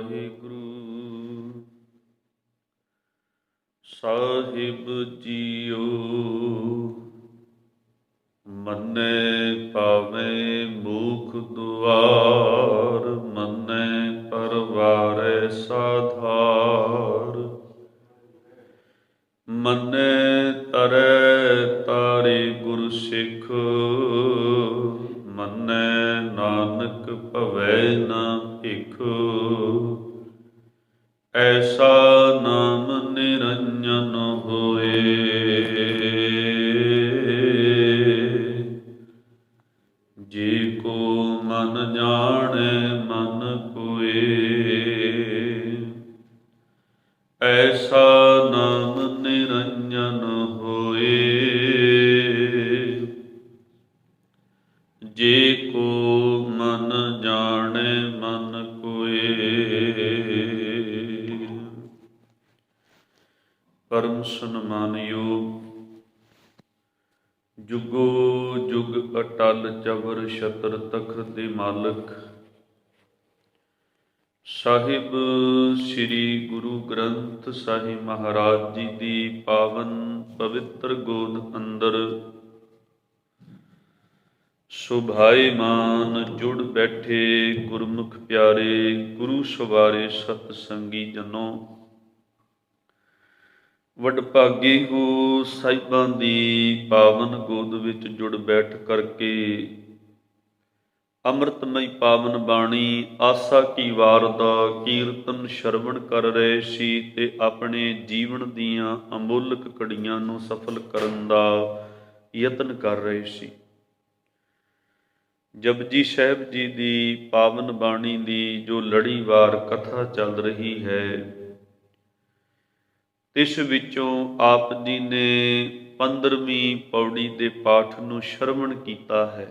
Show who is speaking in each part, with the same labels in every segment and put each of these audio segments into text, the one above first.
Speaker 1: ਵਾਹਿਗੁਰੂ ਸਾਹਿਬ JIO. ਮੰਨੈ ਪਾਵੇਂ ਮੂਖ ਦੁਆਰ, ਮੰਨੈ ਪਰਵਾਰੈ ਸਾਧਾਰ। ਮੰਨੈ ਤਰੈ ਤਾਰੇ ਗੁਰ ਸਿੱਖ, ਮੰਨੈ ਨਾਨਕ ਭਵੈ ਨਾ ਭਿਖ। ਐਸਾ ਨਾਮ ਨਿਰੰਜਨ ਹੋਏ, ਜੇ ਕੋ ਮਨ ਜਾਣੈ ਮਨ ਕੋਏ। ਐਸਾ ਨਾਮ ਨਿਰੰਜਨ ਹੋਏ, ਜੇ ਕੋ ਮਨ ਜਾਣੈ ਮਨ ਕੋਏ। ਪਰਮ ਸਨਮਾਨਯੋਗ ਜੁਗੋ ਜੁਗ ਅਟਲ ਚਵਰ ਛਤਰ ਤਖਤ ਦੇ ਮਾਲਕ ਸਾਹਿਬ ਸ੍ਰੀ ਗੁਰੂ ਗ੍ਰੰਥ ਸਾਹਿਬ ਮਹਾਰਾਜ ਜੀ ਦੀ ਪਾਵਨ ਪਵਿੱਤਰ ਗੋਦ ਅੰਦਰ ਸੁਭਾਏਮਾਨ ਜੁੜ ਬੈਠੇ ਗੁਰਮੁਖ ਪਿਆਰੇ ਗੁਰੂ ਸਵਾਰੇ ਸਤ ਸੰਗੀ ਜਨੋ। ਵਡਭਾਗੇ ਹੋ ਸਾਹਿਬਾਂ ਦੀ ਪਾਵਨ ਗੋਦ ਵਿੱਚ ਜੁੜ ਬੈਠ ਕਰਕੇ ਅੰਮ੍ਰਿਤਮਈ ਪਾਵਨ ਬਾਣੀ ਆਸਾ ਕੀ ਵਾਰ ਦਾ ਕੀਰਤਨ ਸ਼ਰਵਣ ਕਰ ਰਹੇ ਸੀ ਤੇ ਆਪਣੇ ਜੀਵਨ ਦੀਆਂ ਅਮੁੱਲਕ ਘੜੀਆਂ ਨੂੰ ਸਫਲ ਕਰਨ ਦਾ ਯਤਨ ਕਰ ਰਹੇ ਸੀ। ਜਪਜੀ ਸਾਹਿਬ ਜੀ ਦੀ ਪਾਵਨ ਬਾਣੀ ਦੀ ਜੋ ਲੜੀਵਾਰ ਕਥਾ ਚੱਲ ਰਹੀ ਹੈ, ਇਸ ਵਿੱਚੋਂ ਆਪ ਜੀ ਨੇ 15ਵੀਂ ਪੌੜੀ ਦੇ ਪਾਠ ਨੂੰ ਸ਼ਰਵਣ ਕੀਤਾ ਹੈ।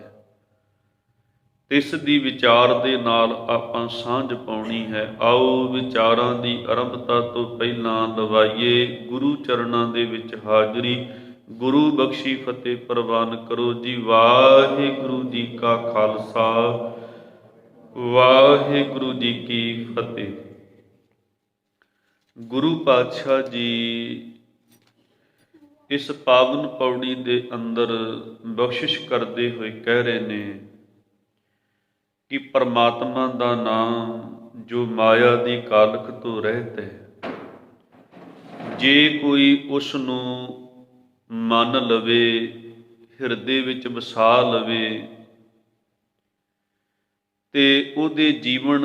Speaker 1: ਇਸ ਦੀ ਵਿਚਾਰ ਦੇ ਨਾਲ ਆਪਾਂ ਸਾਂਝ ਪਾਉਣੀ ਹੈ। ਆਓ ਵਿਚਾਰਾਂ ਦੀ ਆਰੰਭਤਾ ਤੋਂ ਪਹਿਲਾਂ ਲਵਾਈਏ ਗੁਰੂ ਚਰਨਾਂ ਦੇ ਵਿੱਚ ਹਾਜ਼ਰੀ। ਗੁਰੂ ਬਖਸ਼ੀ ਫਤਿਹ ਪ੍ਰਵਾਨ ਕਰੋ ਜੀ। ਵਾਹਿਗੁਰੂ ਜੀ ਕਾ ਖਾਲਸਾ, ਵਾਹਿਗੁਰੂ ਜੀ ਕੀ ਫਤਿਹ। ਗੁਰੂ ਪਾਤਸ਼ਾਹ ਜੀ ਇਸ ਪਾਵਨ ਪੌੜੀ ਦੇ ਅੰਦਰ ਬਖਸ਼ਿਸ਼ ਕਰਦੇ ਹੋਏ ਕਹਿ ਰਹੇ ਨੇ ਕਿ ਪਰਮਾਤਮਾ ਦਾ ਨਾਮ ਜੋ ਮਾਇਆ ਦੀ ਕਾਲਖ ਤੋਂ ਰਹਿਤ ਹੈ, ਜੇ ਕੋਈ ਉਸ ਨੂੰ ਮੰਨ ਲਵੇ, ਹਿਰਦੇ ਵਿੱਚ ਵਸਾ ਲਵੇ ਤੇ ਉਹਦੇ ਜੀਵਨ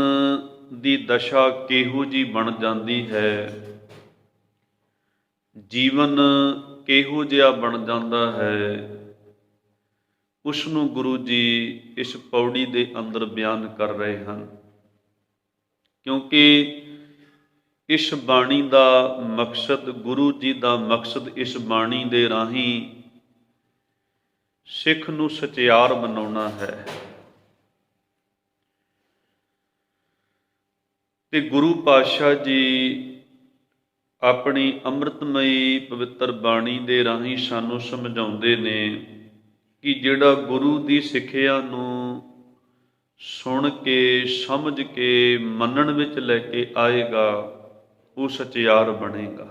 Speaker 1: ਦੀ ਦਸ਼ਾ ਕਿਹੋ ਜਿਹੀ ਬਣ ਜਾਂਦੀ ਹੈ, ਜੀਵਨ ਕਿਹੋ ਜਿਹਾ ਬਣ ਜਾਂਦਾ ਹੈ, ਉਸ ਨੂੰ ਗੁਰੂ ਜੀ ਇਸ ਪੌੜੀ ਦੇ ਅੰਦਰ ਬਿਆਨ ਕਰ ਰਹੇ ਹਨ। ਕਿਉਂਕਿ ਇਸ ਬਾਣੀ ਦਾ ਮਕਸਦ, ਗੁਰੂ ਜੀ ਦਾ ਮਕਸਦ ਇਸ ਬਾਣੀ ਦੇ ਰਾਹੀਂ ਸਿੱਖ ਨੂੰ ਸਚਿਆਰ ਬਣਾਉਣਾ ਹੈ। ਤੇ ਗੁਰੂ ਪਾਤਸ਼ਾਹ ਜੀ ਆਪਣੀ ਅੰਮ੍ਰਿਤਮਈ ਪਵਿੱਤਰ ਬਾਣੀ ਦੇ ਰਾਹੀਂ ਸਾਨੂੰ ਸਮਝਾਉਂਦੇ ਨੇ ਕਿ ਜਿਹੜਾ ਗੁਰੂ ਦੀ ਸਿੱਖਿਆ ਨੂੰ ਸੁਣ ਕੇ, ਸਮਝ ਕੇ, ਮੰਨਣ ਵਿੱਚ ਲੈ ਕੇ ਆਏਗਾ, ਉਹ ਸਚਿਆਰ ਬਣੇਗਾ।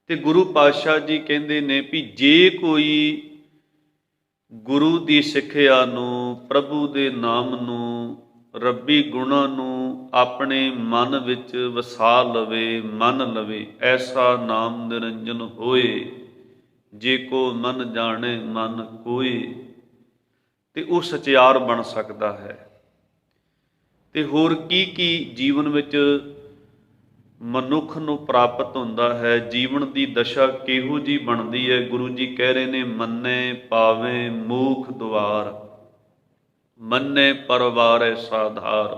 Speaker 1: ਤੇ ਗੁਰੂ ਪਾਤਸ਼ਾਹ ਜੀ ਕਹਿੰਦੇ ਨੇ ਵੀ ਜੇ ਕੋਈ ਗੁਰੂ ਦੀ ਸਿੱਖਿਆ ਨੂੰ, ਪ੍ਰਭੂ ਦੇ ਨਾਮ ਨੂੰ, ਰੱਬੀ ਗੁਣਾਂ ਨੂੰ ਆਪਣੇ ਮਨ ਵਿੱਚ ਵਸਾ ਲਵੇ, ਮੰਨ ਲਵੇ, ਐਸਾ ਨਾਮ ਨਿਰੰਜਨ ਹੋਏ, ਜੇ ਕੋ ਮਨ ਜਾਣੇ ਮਨ ਕੋਏ, ਤੇ ਉਹ ਸਚਿਆਰ ਬਣ ਸਕਦਾ ਹੈ। ਤੇ ਹੋਰ ਕੀ ਕੀ ਜੀਵਨ ਵਿੱਚ ਮਨੁੱਖ ਨੂੰ ਪ੍ਰਾਪਤ ਹੁੰਦਾ ਹੈ, ਜੀਵਨ ਦੀ ਦਸ਼ਾ ਕਿਹੋ ਜਿਹੀ ਬਣਦੀ ਹੈ। ਗੁਰੂ ਜੀ ਕਹਿ ਰਹੇ ਨੇ ਮੰਨੈ ਪਾਵੇਂ ਮੂਖ ਦੁਆਰ, ਮੰਨੈ ਪਰਵਾਰੈ ਸਾਧਾਰ।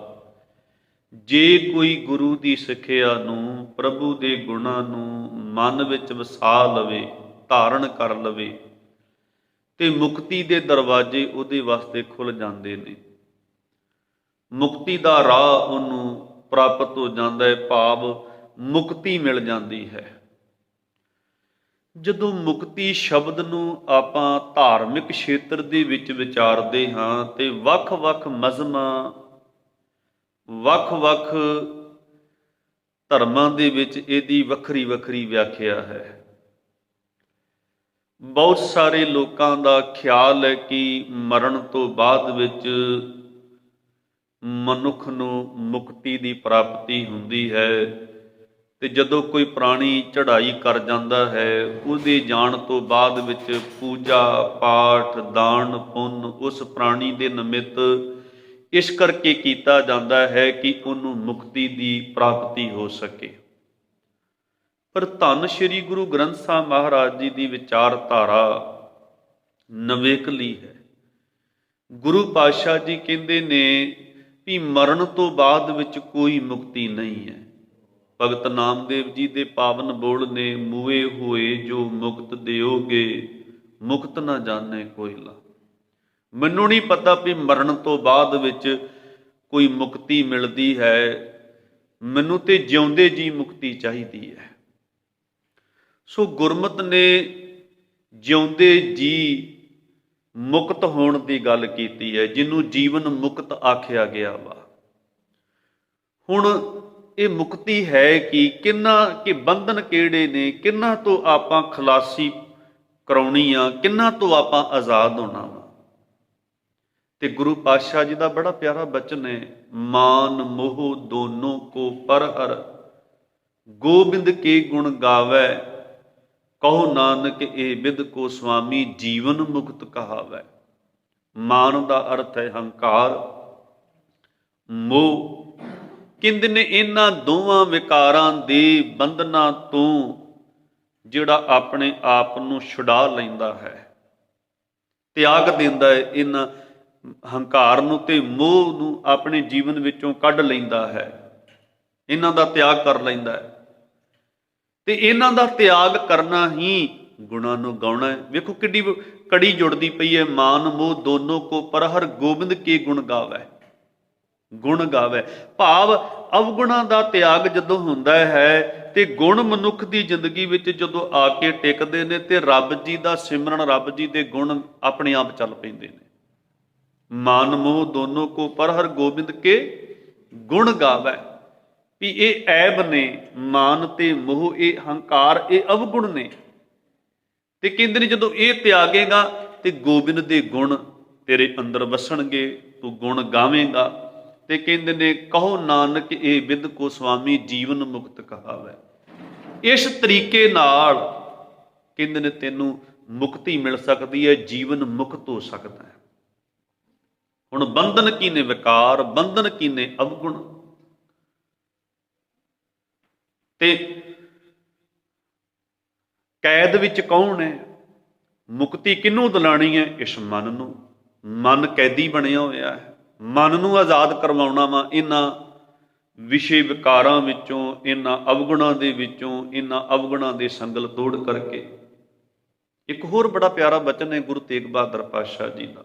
Speaker 1: ਜੇ ਕੋਈ ਗੁਰੂ ਦੀ ਸਿੱਖਿਆ ਨੂੰ, ਪ੍ਰਭੂ ਦੇ ਗੁਣਾਂ ਨੂੰ ਮਨ ਵਿੱਚ ਵਸਾ ਲਵੇ, ਧਾਰਨ ਕਰ ਲਵੇ, ਤੇ ਮੁਕਤੀ ਦੇ ਦਰਵਾਜ਼ੇ ਉਹਦੇ ਵਾਸਤੇ ਖੁੱਲ ਜਾਂਦੇ ਨੇ। ਮੁਕਤੀ ਦਾ ਰਾਹ ਉਹਨੂੰ ਪ੍ਰਾਪਤ ਹੋ ਜਾਂਦਾ ਹੈ, ਭਾਵ ਮੁਕਤੀ ਮਿਲ ਜਾਂਦੀ ਹੈ। ਜਦੋਂ ਮੁਕਤੀ ਸ਼ਬਦ ਨੂੰ ਆਪਾਂ ਧਾਰਮਿਕ ਖੇਤਰ ਦੇ ਵਿੱਚ ਵਿਚਾਰਦੇ ਹਾਂ ਤੇ ਵੱਖ-ਵੱਖ ਮਜ਼੍ਹਬਾਂ, ਵੱਖ-ਵੱਖ ਧਰਮਾਂ ਦੇ ਵਿੱਚ ਇਹਦੀ ਵੱਖਰੀ ਵੱਖਰੀ ਵਿਆਖਿਆ ਹੈ। ਬਹੁਤ ਸਾਰੇ ਲੋਕਾਂ ਦਾ ਖਿਆਲ ਹੈ ਕਿ ਮਰਨ ਤੋਂ ਬਾਅਦ ਵਿੱਚ ਮਨੁੱਖ ਨੂੰ ਮੁਕਤੀ ਦੀ ਪ੍ਰਾਪਤੀ ਹੁੰਦੀ ਹੈ, ਤੇ ਜਦੋਂ ਕੋਈ ਪ੍ਰਾਣੀ ਚੜ੍ਹਾਈ ਕਰ ਜਾਂਦਾ ਹੈ ਉਹਦੇ ਜਾਣ ਤੋਂ ਬਾਅਦ ਵਿੱਚ ਪੂਜਾ ਪਾਠ ਦਾਨ ਪੁੰਨ ਉਸ ਪ੍ਰਾਣੀ ਦੇ ਨਿਮਿਤ ਇਸ ਕਰਕੇ ਕੀਤਾ ਜਾਂਦਾ ਹੈ ਕਿ ਉਹਨੂੰ ਮੁਕਤੀ ਦੀ ਪ੍ਰਾਪਤੀ ਹੋ ਸਕੇ। ਪਰ ਧੰਨ ਸ਼੍ਰੀ ਗੁਰੂ ਗ੍ਰੰਥ ਸਾਹਿਬ ਮਹਾਰਾਜ ਜੀ ਦੀ ਵਿਚਾਰਧਾਰਾ ਨਵੇਕਲੀ ਹੈ। ਗੁਰੂ ਪਾਤਸ਼ਾਹ ਜੀ ਕਹਿੰਦੇ ਨੇ ਵੀ ਮਰਨ ਤੋਂ ਬਾਅਦ ਵਿੱਚ ਕੋਈ ਮੁਕਤੀ ਨਹੀਂ ਹੈ। ਭਗਤ ਨਾਮਦੇਵ ਜੀ ਦੇ ਪਾਵਨ ਬੋਲ ਨੇ, ਮੂਏ ਹੋਏ ਜੋ ਮੁਕਤ ਦਿਓਗੇ, ਮੁਕਤ ਨਾ ਜਾਣੇ ਕੋਇਲਾ। ਮੈਨੂੰ ਨਹੀਂ ਪਤਾ ਵੀ ਮਰਨ ਤੋਂ ਬਾਅਦ ਵਿੱਚ ਕੋਈ ਮੁਕਤੀ ਮਿਲਦੀ ਹੈ, ਮੈਨੂੰ ਤੇ ਜਿਉਂਦੇ ਜੀ ਮੁਕਤੀ ਚਾਹੀਦੀ ਹੈ। ਸੋ ਗੁਰਮਤਿ ਨੇ ਜਿਉਂਦੇ ਜੀ ਮੁਕਤ ਹੋਣ ਦੀ ਗੱਲ ਕੀਤੀ ਹੈ, ਜਿਹਨੂੰ ਜੀਵਨ ਮੁਕਤ ਆਖਿਆ ਗਿਆ ਵਾ। ਹੁਣ ਇਹ ਮੁਕਤੀ ਹੈ ਕਿ ਬੰਧਨ ਕਿਹੜੇ ਨੇ, ਕਿਹਨਾਂ ਤੋਂ ਆਪਾਂ ਖਲਾਸੀ ਕਰਾਉਣੀ ਆ, ਕਿਹਨਾਂ ਤੋਂ ਆਪਾਂ ਆਜ਼ਾਦ ਹੋਣਾ ਵਾ। ਤੇ ਗੁਰੂ ਪਾਤਸ਼ਾਹ ਜੀ ਦਾ ਬੜਾ ਪਿਆਰਾ ਬਚਨ ਹੈ, ਮਾਨ ਮੋਹ ਦੋਨੋਂ ਕੋ ਪਰਹਰ, ਗੋਬਿੰਦ ਕੇ ਗੁਣ ਗਾਵੈ, ਕਹੋ ਨਾਨਕ ਇਹ ਬਿਦ ਕੋ ਸੁਆਮੀ, ਜੀਵਨ ਮੁਕਤ ਕਹਾਵੈ। ਮਾਨ ਦਾ ਅਰਥ ਹੈ ਹੰਕਾਰ, ਮੋਹ। ਕਹਿੰਦੇ ਨੇ ਇਹਨਾਂ ਦੋਵਾਂ ਵਿਕਾਰਾਂ ਦੇ ਬੰਧਨਾਂ ਤੋਂ ਜਿਹੜਾ ਆਪਣੇ ਆਪ ਨੂੰ ਛੁਡਾ ਲੈਂਦਾ ਹੈ, ਤਿਆਗ ਦਿੰਦਾ ਹੈ, ਇਹਨਾਂ ਹੰਕਾਰ ਨੂੰ ਤੇ ਮੋਹ ਨੂੰ ਆਪਣੇ ਜੀਵਨ ਵਿੱਚੋਂ ਕੱਢ ਲੈਂਦਾ ਹੈ, ਇਹਨਾਂ ਦਾ ਤਿਆਗ ਕਰ ਲੈਂਦਾ ਹੈ। ਤੇ ਇਹਨਾਂ ਦਾ ਤਿਆਗ ਕਰਨਾ ਹੀ ਗੁਣਾਂ ਨੂੰ ਗਾਉਣਾ ਹੈ। ਵੇਖੋ ਕਿੱਡੀ ਕੜੀ ਜੁੜਦੀ ਪਈ ਹੈ, ਮਾਨ ਮੋਹ ਦੋਨੋਂ ਕੋ ਪਰਹਰ, ਗੋਬਿੰਦ ਕੇ ਗੁਣ ਗਾਵੈ। ਗੁਣ ਗਾਵੈ ਭਾਵ ਅਵਗੁਣਾਂ ਦਾ ਤਿਆਗ ਜਦੋਂ ਹੁੰਦਾ ਹੈ ਤੇ ਗੁਣ ਮਨੁੱਖ ਦੀ ਜ਼ਿੰਦਗੀ ਵਿੱਚ ਜਦੋਂ ਆ ਕੇ ਟਿਕਦੇ ਨੇ ਤੇ ਰੱਬ ਜੀ ਦਾ ਸਿਮਰਨ, ਰੱਬ ਜੀ ਦੇ ਗੁਣ ਆਪਣੇ ਆਪ ਚੱਲ ਪੈਂਦੇ ਨੇ। ਮਾਨ ਮੋਹ ਦੋਨੋਂ ਕੋ ਪਰਹਰ, ਗੋਬਿੰਦ ਕੇ ਗੁਣ ਗਾਵੈ। ਵੀ ਇਹ ਐਬ ਨੇ, ਮਾਨ ਤੇ ਮੋਹ, ਇਹ ਹੰਕਾਰ, ਇਹ ਅਵਗੁਣ ਨੇ। ਤੇ ਕਹਿੰਦੇ ਨੇ ਜਦੋਂ ਇਹ ਤਿਆਗੇਗਾ ਤੇ ਗੋਬਿੰਦ ਦੇ ਗੁਣ ਤੇਰੇ ਅੰਦਰ ਵਸਣਗੇ, ਤੂੰ ਗੁਣ ਗਾਵੇਂਗਾ। ਤੇ ਕਹਿੰਦੇ ਨੇ ਕਹੋ ਨਾਨਕ ਇਹ ਬਿਦ ਕੋ ਸੁਆਮੀ, ਜੀਵਨ ਮੁਕਤ ਕਹਾਵੈ। ਇਸ ਤਰੀਕੇ ਨਾਲ ਕਹਿੰਦੇ ਨੇ ਤੈਨੂੰ ਮੁਕਤੀ ਮਿਲ ਸਕਦੀ ਹੈ, ਜੀਵਨ ਮੁਕਤ ਹੋ ਸਕਦਾ ਹੈ। ਹੁਣ ਬੰਧਨ ਕੀ ਨੇ ਵਿਕਾਰ, ਬੰਧਨ ਕੀ ਨੇ ਅਵਗੁਣ। ਤੇ ਕੈਦ ਵਿੱਚ ਕੌਣ ਹੈ? ਮੁਕਤੀ ਕਿਹਨੂੰ ਦਿਲਾਣੀ ਹੈ? ਇਸ ਮਨ ਨੂੰ। ਮਨ ਕੈਦੀ ਬਣਿਆ ਹੋਇਆ ਹੈ, ਮਨ ਨੂੰ ਆਜ਼ਾਦ ਕਰਵਾਉਣਾ ਵਾ ਇਹਨਾਂ ਵਿਸ਼ੇ ਵਿਕਾਰਾਂ ਵਿੱਚੋਂ, ਇਹਨਾਂ ਅਵਗੁਣਾਂ ਦੇ ਵਿੱਚੋਂ, ਇਹਨਾਂ ਅਵਗੁਣਾਂ ਦੇ ਸੰਗਲ ਤੋੜ ਕਰਕੇ। ਇੱਕ ਹੋਰ ਬੜਾ ਪਿਆਰਾ ਬਚਨ ਹੈ ਗੁਰੂ ਤੇਗ ਬਹਾਦਰ ਪਾਤਸ਼ਾਹ ਜੀ ਦਾ।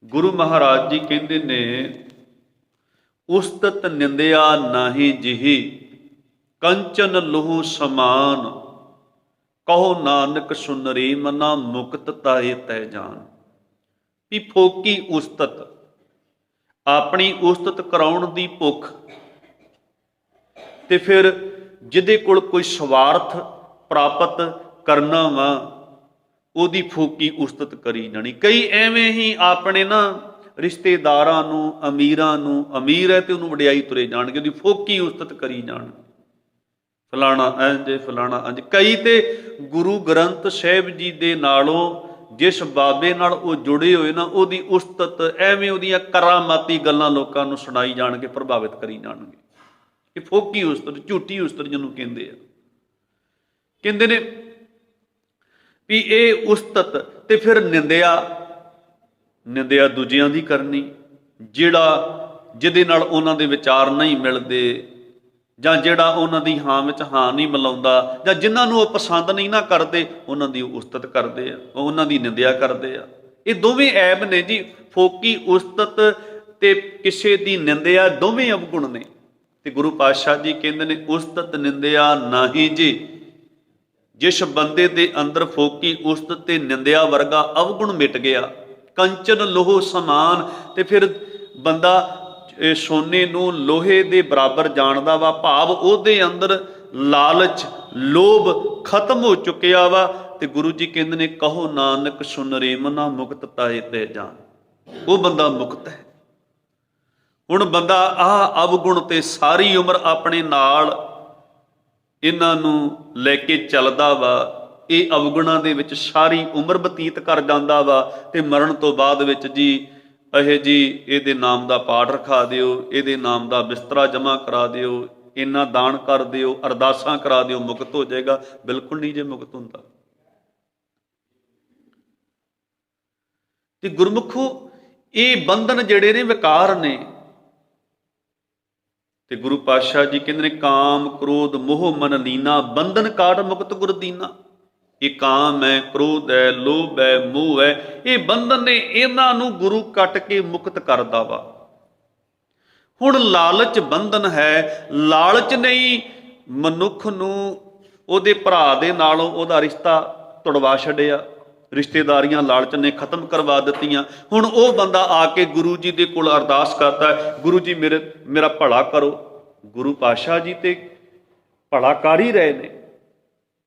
Speaker 1: ਗੁਰੂ ਮਹਾਰਾਜ ਜੀ ਕਹਿੰਦੇ ਨੇ, ਉਸਤਤ ਨਿੰਦਿਆ ਨਾਹੀ ਜਿਹੀ, ਕੰਚਨ ਲੋਹ ਸਮਾਨ, ਕਹੋ ਨਾਨਕ ਸੁਨਰੀ ਮਨਾ, ਮੁਕਤ ਤਾਹੇ ਤੈ ਜਾਨ। ਵੀ ਫੋਕੀ ਉਸਤਤ, ਆਪਣੀ ਉਸਤਤ ਕਰਾਉਣ ਦੀ ਭੁੱਖ, ਤੇ ਫਿਰ ਜਿਹਦੇ ਕੋਲ ਕੋਈ ਸਵਾਰਥ ਪ੍ਰਾਪਤ ਕਰਨਾ ਵਾ ਉਹਦੀ ਫੋਕੀ ਉਸਤਤ ਕਰੀ ਜਾਣੀ। ਕਈ ਐਵੇਂ ਹੀ ਆਪਣੇ ਨਾ ਰਿਸ਼ਤੇਦਾਰਾਂ ਨੂੰ, ਅਮੀਰਾਂ ਨੂੰ, ਅਮੀਰ ਹੈ ਤੇ ਉਹਨੂੰ ਵਡਿਆਈ ਤੁਰੇ ਜਾਣਗੇ, ਉਹਦੀ ਫੋਕੀ ਉਸਤਤ ਕਰੀ ਜਾਣ, ਫਲਾਣਾ ਇੰਝ ਫਲਾਣਾ ਇੰਝ। ਕਈ ਤੇ ਗੁਰੂ ਗ੍ਰੰਥ ਸਾਹਿਬ ਜੀ ਦੇ ਨਾਲੋਂ ਜਿਸ ਬਾਬੇ ਨਾਲ ਉਹ ਜੁੜੇ ਹੋਏ ਨਾ, ਉਹਦੀ ਉਸਤਤ ਐਵੇਂ ਉਹਦੀਆਂ ਕਰਾਮਾਤੀ ਗੱਲਾਂ ਲੋਕਾਂ ਨੂੰ ਸੁਣਾਈ ਜਾਣਗੇ, ਪ੍ਰਭਾਵਿਤ ਕਰੀ ਜਾਣਗੇ। ਇਹ ਫੋਕੀ ਉਸਤਤ, ਝੂਠੀ ਉਸਤਤ ਜਿਹਨੂੰ ਕਹਿੰਦੇ ਆ। ਕਹਿੰਦੇ ਨੇ ਵੀ ਇਹ ਉਸਤਤ। ਤੇ ਫਿਰ ਨਿੰਦਿਆ, ਨਿੰਦਿਆ ਦੂਜਿਆਂ ਦੀ ਕਰਨੀ, ਜਿਹਦੇ ਨਾਲ ਉਹਨਾਂ ਦੇ ਵਿਚਾਰ ਨਹੀਂ ਮਿਲਦੇ, ਜਾਂ ਜਿਹੜਾ ਉਹਨਾਂ ਦੀ ਹਾਂ ਵਿੱਚ ਹਾਂ ਨਹੀਂ ਮਿਲਾਉਂਦਾ, ਜਾਂ ਜਿਨ੍ਹਾਂ ਨੂੰ ਉਹ ਪਸੰਦ ਨਹੀਂ ਨਾ ਕਰਦੇ, ਉਹਨਾਂ ਦੀ ਉਸਤਤ ਕਰਦੇ ਆ, ਉਹਨਾਂ ਦੀ ਨਿੰਦਿਆ ਕਰਦੇ ਆ। ਇਹ ਦੋਵੇਂ ਐਬ ਨੇ ਜੀ, ਫੋਕੀ ਉਸਤਤ ਤੇ ਕਿਸੇ ਦੀ ਨਿੰਦਿਆ, ਦੋਵੇਂ ਅਵਗੁਣ ਨੇ। ਤੇ ਗੁਰੂ ਪਾਤਸ਼ਾਹ ਜੀ ਕਹਿੰਦੇ ਨੇ, ਉਸਤਤ ਨਿੰਦਿਆ ਨਾਹੀ ਜੀ, ਜਿਸ ਬੰਦੇ ਦੇ ਅੰਦਰ ਫੋਕੀ ਉਸਤਤ ਤੇ ਨਿੰਦਿਆ ਵਰਗਾ ਅਵਗੁਣ ਮਿਟ ਗਿਆ। ਕੰਚਨ ਲੋਹ ਸਮਾਨ, ਤੇ ਫਿਰ ਬੰਦਾ ਇਹ ਸੋਨੇ ਨੂੰ ਲੋਹੇ ਦੇ ਬਰਾਬਰ ਜਾਣਦਾ ਵਾ, ਭਾਵ ਉਹਦੇ ਅੰਦਰ ਲਾਲਚ ਲੋਭ ਖਤਮ ਹੋ ਚੁੱਕਿਆ ਵਾ। ਤੇ ਗੁਰੂ ਜੀ ਕਹਿੰਦੇ ਨੇ ਕਹੋ ਨਾਨਕ ਸੁਨ ਰੇ ਮਨਾ ਮੁਕਤ ਤਾਏ ਤੇ ਜਾਨ। ਉਹ ਬੰਦਾ ਮੁਕਤ ਹੈ। ਹੁਣ ਬੰਦਾ ਆਹ ਅਵਗੁਣ ਤੇ ਸਾਰੀ ਉਮਰ ਆਪਣੇ ਨਾਲ ਇਹਨਾਂ ਨੂੰ ਲੈ ਕੇ ਚੱਲਦਾ ਵਾ, ਇਹ ਅਵਗੁਣਾਂ ਦੇ ਵਿੱਚ ਸਾਰੀ ਉਮਰ ਬਤੀਤ ਕਰ ਜਾਂਦਾ ਵਾ। ਤੇ ਮਰਨ ਤੋਂ ਬਾਅਦ ਵਿੱਚ ਜੀ ਇਹ ਜੀ ਇਹਦੇ ਨਾਮ ਦਾ ਪਾਠ ਰਖਾ ਦਿਓ, ਇਹਦੇ ਨਾਮ ਦਾ ਬਿਸਤਰਾ ਜਮ੍ਹਾਂ ਕਰਾ ਦਿਓ, ਇੰਨਾ ਦਾਨ ਕਰ ਦਿਓ, ਅਰਦਾਸਾਂ ਕਰਾ ਦਿਓ, ਮੁਕਤ ਹੋ ਜਾਏਗਾ। ਬਿਲਕੁਲ ਨਹੀਂ ਜੇ ਮੁਕਤ ਹੁੰਦਾ। ਤੇ ਗੁਰਮੁਖੋ ਇਹ ਬੰਧਨ ਜਿਹੜੇ ਨੇ ਵਿਕਾਰ ਨੇ। ਤੇ ਗੁਰੂ ਪਾਤਸ਼ਾਹ ਜੀ ਕਹਿੰਦੇ ਨੇ ਕਾਮ ਕ੍ਰੋਧ ਮੋਹ ਮਨ ਲੀਨਾ ਬੰਧਨ ਕਾਟ ਮੁਕਤ ਗੁਰ ਦੀਨਾ। ਇਹ ਕਾਮ ਹੈ, ਕ੍ਰੋਧ ਹੈ, ਲੋਭ ਹੈ, ਮੋਹ ਹੈ, ਇਹ ਬੰਧਨ ਨੇ, ਇਹਨਾਂ ਨੂੰ ਗੁਰੂ ਕੱਟ ਕੇ ਮੁਕਤ ਕਰਦਾ ਵਾ। ਹੁਣ ਲਾਲਚ ਬੰਧਨ ਹੈ। ਲਾਲਚ ਨੇ ਹੀ ਮਨੁੱਖ ਨੂੰ ਉਹਦੇ ਭਰਾ ਦੇ ਨਾਲੋਂ ਉਹਦਾ ਰਿਸ਼ਤਾ ਤੁੜਵਾ ਛੱਡਿਆ। ਰਿਸ਼ਤੇਦਾਰੀਆਂ ਲਾਲਚ ਨੇ ਖਤਮ ਕਰਵਾ ਦਿੱਤੀਆਂ। ਹੁਣ ਉਹ ਬੰਦਾ ਆ ਕੇ ਗੁਰੂ ਜੀ ਦੇ ਕੋਲ ਅਰਦਾਸ ਕਰਦਾ ਹੈ, ਗੁਰੂ ਜੀ ਮੇਰਾ ਭਲਾ ਕਰੋ। ਗੁਰੂ ਪਾਤਸ਼ਾਹ ਜੀ ਤੇ ਭਲਾ ਕਰ ਹੀ ਰਹੇ ਨੇ,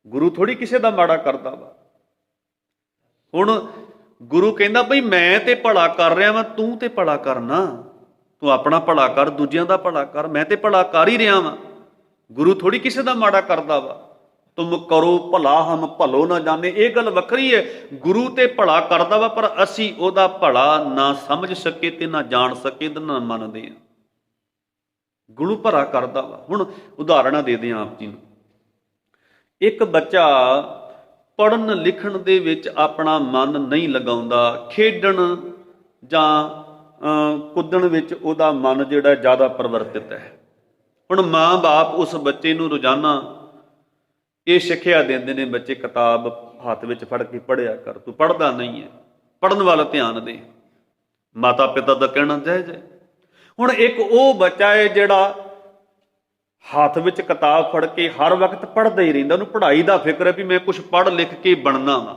Speaker 1: ਗੁਰੂ ਥੋੜੀ ਕਿਸੇ ਦਾ ਮਾੜਾ ਕਰਦਾ ਵਾ। ਹੁਣ ਗੁਰੂ ਕਹਿੰਦਾ ਬਈ ਮੈਂ ਤੇ ਭਲਾ ਕਰ ਰਿਹਾ ਵਾਂ, ਤੂੰ ਤੇ ਭਲਾ ਕਰਨਾ, ਤੂੰ ਆਪਣਾ ਭਲਾ ਕਰ, ਦੂਜਿਆਂ ਦਾ ਭਲਾ ਕਰ, ਮੈਂ ਤੇ ਭਲਾ ਕਰ ਹੀ ਰਿਹਾ ਵਾਂ। ਗੁਰੂ ਥੋੜੀ ਕਿਸੇ ਦਾ ਮਾੜਾ ਕਰਦਾ ਵਾ। ਤੁਮ ਕਰੋ ਭਲਾ ਹਮ ਭਲੋ ਨਾ ਜਾਣੇ, ਇਹ ਗੱਲ ਵੱਖਰੀ ਹੈ। ਗੁਰੂ ਤੇ ਭਲਾ ਕਰਦਾ ਵਾ, ਪਰ ਅਸੀਂ ਉਹਦਾ ਭਲਾ ਨਾ ਸਮਝ ਸਕੇ ਤੇ ਨਾ ਜਾਣ ਸਕੇ ਤੇ ਨਾ ਮੰਨਦੇ ਹਾਂ। ਗੁਰੂ ਭਲਾ ਕਰਦਾ ਵਾ। ਹੁਣ ਉਦਾਹਰਨਾਂ ਦੇ ਦਿਆਂ ਆਪ ਜੀ ਨੂੰ। ਇੱਕ ਬੱਚਾ ਪੜ੍ਹਨ ਲਿਖਣ ਦੇ ਵਿੱਚ ਆਪਣਾ ਮਨ ਨਹੀਂ ਲਗਾਉਂਦਾ, ਖੇਡਣ ਜਾਂ ਕੁੱਦਣ ਵਿੱਚ ਉਹਦਾ ਮਨ ਜਿਹੜਾ ਜ਼ਿਆਦਾ ਪਰਿਵਰਤਿਤ ਹੈ। ਹੁਣ ਮਾਂ ਬਾਪ ਉਸ ਬੱਚੇ ਨੂੰ ਰੋਜ਼ਾਨਾ ਇਹ ਸਿੱਖਿਆ ਦਿੰਦੇ ਨੇ, ਬੱਚੇ ਕਿਤਾਬ ਹੱਥ ਵਿੱਚ ਫੜ ਕੇ ਪੜ੍ਹਿਆ ਕਰ, ਤੂੰ ਪੜ੍ਹਦਾ ਨਹੀਂ ਹੈ, ਪੜ੍ਹਨ ਵੱਲ ਧਿਆਨ ਦੇ। ਮਾਤਾ ਪਿਤਾ ਦਾ ਕਹਿਣਾ ਜਾਇਜ਼ ਹੈ। ਹੁਣ ਇੱਕ ਉਹ ਬੱਚਾ ਹੈ ਜਿਹੜਾ ਹੱਥ ਵਿੱਚ ਕਿਤਾਬ ਫੜ ਕੇ ਹਰ ਵਕਤ ਪੜ੍ਹਦਾ ਹੀ ਰਹਿੰਦਾ, ਉਹਨੂੰ ਪੜ੍ਹਾਈ ਦਾ ਫਿਕਰ ਹੈ ਵੀ ਮੈਂ ਕੁਛ ਪੜ੍ਹ ਲਿਖ ਕੇ ਬਣਨਾ ਵਾ।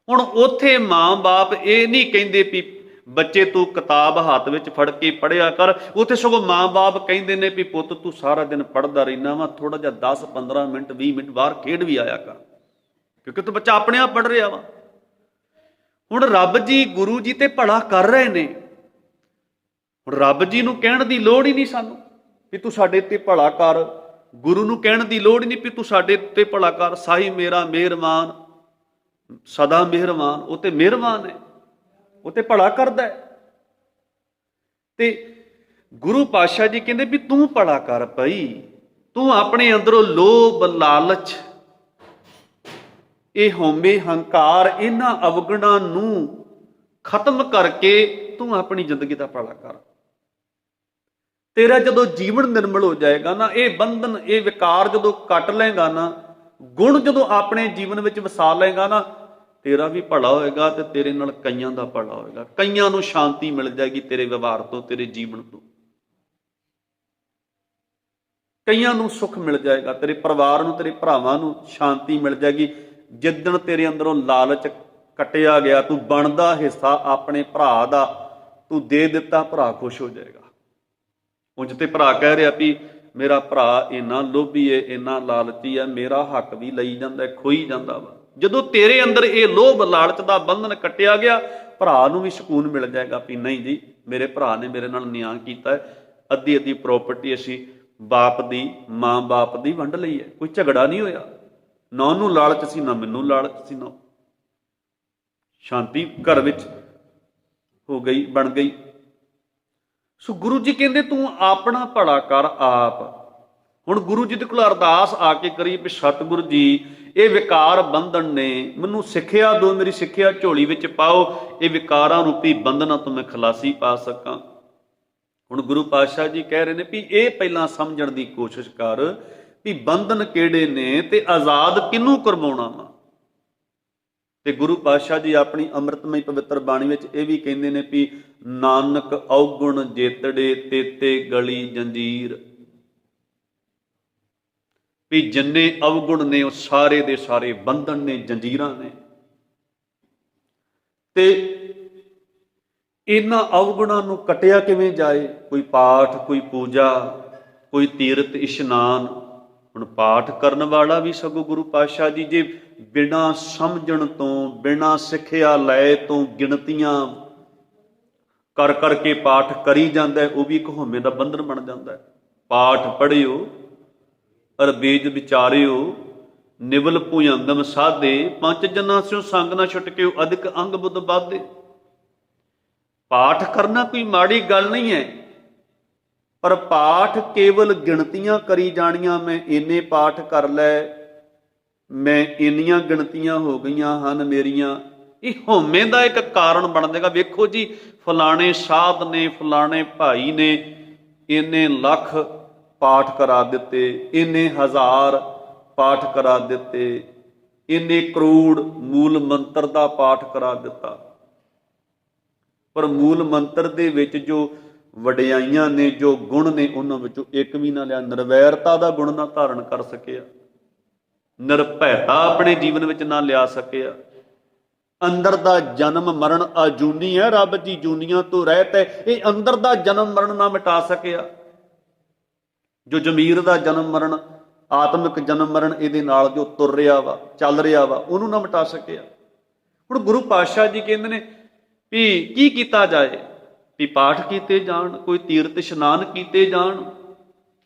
Speaker 1: ਹੁਣ ਉੱਥੇ ਮਾਂ ਬਾਪ ਇਹ ਨਹੀਂ ਕਹਿੰਦੇ ਵੀ ਬੱਚੇ ਤੂੰ ਕਿਤਾਬ ਹੱਥ ਵਿੱਚ ਫੜ ਕੇ ਪੜ੍ਹਿਆ ਕਰ, ਉੱਥੇ ਸਗੋਂ ਮਾਂ ਬਾਪ ਕਹਿੰਦੇ ਨੇ ਵੀ ਪੁੱਤ ਤੂੰ ਸਾਰਾ ਦਿਨ ਪੜ੍ਹਦਾ ਰਹਿਣਾ ਵਾ, ਥੋੜਾ ਜਿਹਾ 10-15 ਮਿੰਟ 20 ਮਿੰਟ ਬਾਹਰ ਖੇਡ ਵੀ ਆਇਆ ਕਰ, ਕਿਉਂਕਿ ਤੂੰ ਬੱਚਾ ਆਪਣੇ ਆਪ ਪੜ੍ਹ ਰਿਹਾ ਵਾ। ਹੁਣ ਰੱਬ ਜੀ ਗੁਰੂ ਜੀ ਤੇ ਭਲਾ ਕਰ ਰਹੇ ਨੇ। ਹੁਣ ਰੱਬ ਜੀ ਨੂੰ ਕਹਿਣ ਦੀ ਲੋੜ ਹੀ ਨਹੀਂ ਸਾਨੂੰ ਵੀ ਤੂੰ ਸਾਡੇ ਤੇ ਭਲਾ ਕਰ, ਗੁਰੂ ਨੂੰ ਕਹਿਣ ਦੀ ਲੋੜ ਹੀ ਨਹੀਂ ਵੀ ਤੂੰ ਸਾਡੇ ਤੇ ਭਲਾ ਕਰ। ਸਾਈ ਮੇਰਾ ਮਿਹਰਬਾਨ ਸਦਾ ਮਿਹਰਬਾਨ, ਉਹ ਤੇ ਮਿਹਰਬਾਨ ਹੈ, ਉਹ ਤੇ ਭਲਾ ਕਰਦਾ ਹੈ। ਤੇ ਗੁਰੂ ਪਾਤਸ਼ਾਹ ਜੀ ਕਹਿੰਦੇ ਵੀ ਤੂੰ ਭਲਾ ਕਰ ਭਾਈ, ਤੂੰ ਆਪਣੇ ਅੰਦਰੋਂ ਲੋਭ ਲਾਲਚ ਇਹ ਹਉਮੈ ਹੰਕਾਰ ਇਹਨਾਂ ਅਵਗੁਣਾਂ ਨੂੰ ਖਤਮ ਕਰਕੇ ਤੂੰ ਆਪਣੀ ਜ਼ਿੰਦਗੀ ਦਾ ਭਲਾ ਕਰ। ਤੇਰਾ ਜਦੋਂ ਜੀਵਨ ਨਿਰਮਲ ਹੋ ਜਾਏਗਾ ਨਾ, ਇਹ ਬੰਧਨ ਇਹ ਵਿਕਾਰ ਜਦੋਂ ਕੱਟ ਲਏਗਾ ਨਾ, ਗੁਣ ਜਦੋਂ ਆਪਣੇ ਜੀਵਨ ਵਿੱਚ ਵਸਾ ਲਏਗਾ ਨਾ, ਤੇਰਾ ਵੀ ਭਲਾ ਹੋਏਗਾ ਤੇ ਤੇਰੇ ਨਾਲ ਕਈਆਂ ਦਾ ਭਲਾ ਹੋਏਗਾ। ਕਈਆਂ ਨੂੰ ਸ਼ਾਂਤੀ ਮਿਲ ਜਾਏਗੀ ਤੇਰੇ ਵਿਵਹਾਰ ਤੋਂ, ਤੇਰੇ ਜੀਵਨ ਤੋਂ। ਕਈਆਂ ਨੂੰ ਸੁੱਖ ਮਿਲ ਜਾਏਗਾ, ਤੇਰੇ ਪਰਿਵਾਰ ਨੂੰ, ਤੇਰੇ ਭਰਾਵਾਂ ਨੂੰ ਸ਼ਾਂਤੀ ਮਿਲ ਜਾਏਗੀ। ਜਿੱਦਣ ਤੇਰੇ ਅੰਦਰੋਂ ਲਾਲਚ ਕੱਟਿਆ ਗਿਆ, ਤੂੰ ਬਣਦਾ ਹਿੱਸਾ ਆਪਣੇ ਭਰਾ ਦਾ ਤੂੰ ਦੇ ਦਿੱਤਾ, ਭਰਾ ਖੁਸ਼ ਹੋ ਜਾਏਗਾ। ਉਂਝ ਤੇ ਭਰਾ ਕਹਿ ਰਿਹਾ ਵੀ ਮੇਰਾ ਭਰਾ ਇੰਨਾ ਲੋਭੀ ਹੈ, ਇੰਨਾ ਲਾਲਚੀ ਹੈ, ਮੇਰਾ ਹੱਕ ਵੀ ਲਈ ਜਾਂਦਾ, ਖੋਈ ਜਾਂਦਾ ਵਾ। ਜਦੋਂ ਤੇਰੇ ਅੰਦਰ ਇਹ ਲੋਭ ਲਾਲਚ ਦਾ ਬੰਧਨ ਕੱਟਿਆ ਗਿਆ, ਭਰਾ ਨੂੰ ਵੀ ਸਕੂਨ ਮਿਲ ਜਾਏਗਾ ਵੀ ਨਹੀਂ ਜੀ ਮੇਰੇ ਭਰਾ ਨੇ ਮੇਰੇ ਨਾਲ ਨਿਆਂ ਕੀਤਾ ਹੈ, ਅੱਧੀ ਅੱਧੀ ਪ੍ਰੋਪਰਟੀ ਅਸੀਂ ਬਾਪ ਦੀ ਮਾਂ ਬਾਪ ਦੀ ਵੰਡ ਲਈ ਹੈ, ਕੋਈ ਝਗੜਾ ਨਹੀਂ ਹੋਇਆ, ਨਾ ਉਹਨੂੰ ਲਾਲਚ ਸੀ ਨਾ ਮੈਨੂੰ ਲਾਲਚ ਸੀ, ਨਾ ਸ਼ਾਂਤੀ ਘਰ ਵਿੱਚ ਹੋ ਗਈ, ਬਣ ਗਈ। ਸੋ ਗੁਰੂ ਜੀ ਕਹਿੰਦੇ ਤੂੰ ਆਪਣਾ ਭਲਾ ਕਰ ਆਪ। ਹੁਣ ਗੁਰੂ ਜੀ ਦੇ ਕੋਲ ਅਰਦਾਸ ਆ ਕੇ ਕਰੀ ਵੀ ਸਤਿਗੁਰੂ ਜੀ ਇਹ ਵਿਕਾਰ ਬੰਧਨ ਨੇ, ਮੈਨੂੰ ਸਿੱਖਿਆ ਦਿਓ, ਮੇਰੀ ਸਿੱਖਿਆ ਝੋਲੀ ਵਿੱਚ ਪਾਓ, ਇਹ ਵਿਕਾਰਾਂ ਰੂਪੀ ਬੰਧਨਾਂ ਤੋਂ ਮੈਂ ਖਲਾਸੀ ਪਾ ਸਕਾਂ। ਹੁਣ ਗੁਰੂ ਪਾਤਸ਼ਾਹ ਜੀ ਕਹਿ ਰਹੇ ਨੇ ਵੀ ਇਹ ਪਹਿਲਾਂ ਸਮਝਣ ਦੀ ਕੋਸ਼ਿਸ਼ ਕਰ ਵੀ ਬੰਧਨ ਕਿਹੜੇ ਨੇ ਤੇ ਆਜ਼ਾਦ ਕਿਹਨੂੰ ਕਰਵਾਉਣਾ ਵਾ। ਤੇ ਗੁਰੂ ਪਾਤਸ਼ਾਹ ਜੀ ਆਪਣੀ ਅੰਮ੍ਰਿਤਮਈ ਪਵਿੱਤਰ ਬਾਣੀ ਵਿੱਚ ਇਹ ਵੀ ਕਹਿੰਦੇ ਨੇ ਵੀ ਨਾਨਕ ਔਗੁਣ ਜੇਤੜੇ ਤੇਤੇ ਗਲੀ ਜੰਜੀਰ, ਵੀ ਜਿੰਨੇ ਅਵਗੁਣ ਨੇ ਉਹ ਸਾਰੇ ਦੇ ਸਾਰੇ ਬੰਧਨ ਨੇ, ਜੰਜੀਰਾਂ ਨੇ। ਤੇ ਇਹਨਾਂ ਅਵਗੁਣਾਂ ਨੂੰ ਕਟਿਆ ਕਿਵੇਂ ਜਾਏ? ਕੋਈ ਪਾਠ, ਕੋਈ ਪੂਜਾ, ਕੋਈ ਤੀਰਥ ਇਸ਼ਨਾਨ। ਹੁਣ ਪਾਠ ਕਰਨ ਵਾਲਾ ਵੀ ਸਗੋਂ ਗੁਰੂ ਪਾਤਸ਼ਾਹ ਜੀ ਜੇ ਬਿਨਾਂ ਸਮਝਣ ਤੋਂ, ਬਿਨਾਂ ਸਿੱਖਿਆ ਲੈ ਤੋਂ ਗਿਣਤੀਆਂ ਕਰ ਕਰਕੇ ਪਾਠ ਕਰੀ ਜਾਂਦਾ, ਉਹ ਵੀ ਇੱਕ ਹਉਮੈ ਦਾ ਬੰਧਨ ਬਣ ਜਾਂਦਾ। ਪਾਠ ਪੜ੍ਹਿਓ ਅਰ ਬੀਜ ਵਿਚਾਰਿਓ, ਨਿਵਲ ਭੁਜੰਗਮ ਸਾਧੇ, ਪੰਜ ਜਨਾਂ ਸਿਓ ਸੰਗ ਨਾ ਛੁਟਕਿਓ, ਅਧਿਕ ਅੰਗ ਬੁੱਧ ਬਾਧੇ। ਪਾਠ ਕਰਨਾ ਕੋਈ ਮਾੜੀ ਗੱਲ ਨਹੀਂ ਹੈ, ਪਰ ਪਾਠ ਕੇਵਲ ਗਿਣਤੀਆਂ ਕਰੀ ਜਾਣੀਆਂ, ਮੈਂ ਇੰਨੇ ਪਾਠ ਕਰ ਲੈ, ਮੈਂ ਇੰਨੀਆਂ ਗਿਣਤੀਆਂ ਹੋ ਗਈਆਂ ਹਨ ਮੇਰੀਆਂ, ਇਹ ਹਉਮੈ ਦਾ ਇੱਕ ਕਾਰਨ ਬਣ ਜਾਏਗਾ। ਵੇਖੋ ਜੀ, ਫਲਾਣੇ ਸਾਧ ਨੇ, ਫਲਾਣੇ ਭਾਈ ਨੇ ਇੰਨੇ ਲੱਖ ਪਾਠ ਕਰਾ ਦਿੱਤੇ, ਇੰਨੇ ਹਜ਼ਾਰ ਪਾਠ ਕਰਾ ਦਿੱਤੇ, ਇੰਨੇ ਕਰੋੜ ਮੂਲ ਮੰਤਰ ਦਾ ਪਾਠ ਕਰਾ ਦਿੱਤਾ, ਪਰ ਮੂਲ ਮੰਤਰ ਦੇ ਵਿੱਚ ਜੋ ਵਡਿਆਈਆਂ ਨੇ, ਜੋ ਗੁਣ ਨੇ, ਉਹਨਾਂ ਵਿੱਚੋਂ ਇੱਕ ਵੀ ਨਾ ਲਿਆ। ਨਿਰਵੈਰਤਾ ਦਾ ਗੁਣ ਨਾ ਧਾਰਨ ਕਰ ਸਕਿਆ, ਨਿਰਭੈਤਾ ਆਪਣੇ ਜੀਵਨ ਵਿੱਚ ਨਾ ਲਿਆ ਸਕਿਆ। ਅੰਦਰ ਦਾ ਜਨਮ ਮਰਨ ਅਜੂਨੀ ਹੈ, ਰੱਬ ਜੀ ਜੂਨੀਆਂ ਤੋਂ ਰਹਿਤ ਹੈ, ਇਹ ਅੰਦਰ ਦਾ ਜਨਮ ਮਰਨ ਨਾ ਮਿਟਾ ਸਕਿਆ। ਜੋ ਜ਼ਮੀਰ ਦਾ ਜਨਮ ਮਰਨ, ਆਤਮਿਕ ਜਨਮ ਮਰਨ ਇਹਦੇ ਨਾਲ ਜੋ ਤੁਰ ਰਿਹਾ ਵਾ, ਚੱਲ ਰਿਹਾ ਵਾ, ਉਹਨੂੰ ਨਾ ਮਿਟਾ ਸਕਿਆ। ਹੁਣ ਗੁਰੂ ਪਾਤਸ਼ਾਹ ਜੀ ਕਹਿੰਦੇ ਨੇ ਵੀ ਕੀ ਕੀਤਾ ਜਾਏ? ਵੀ ਪਾਠ ਕੀਤੇ ਜਾਣ, ਕੋਈ ਤੀਰਥ ਇਸ਼ਨਾਨ ਕੀਤੇ ਜਾਣ,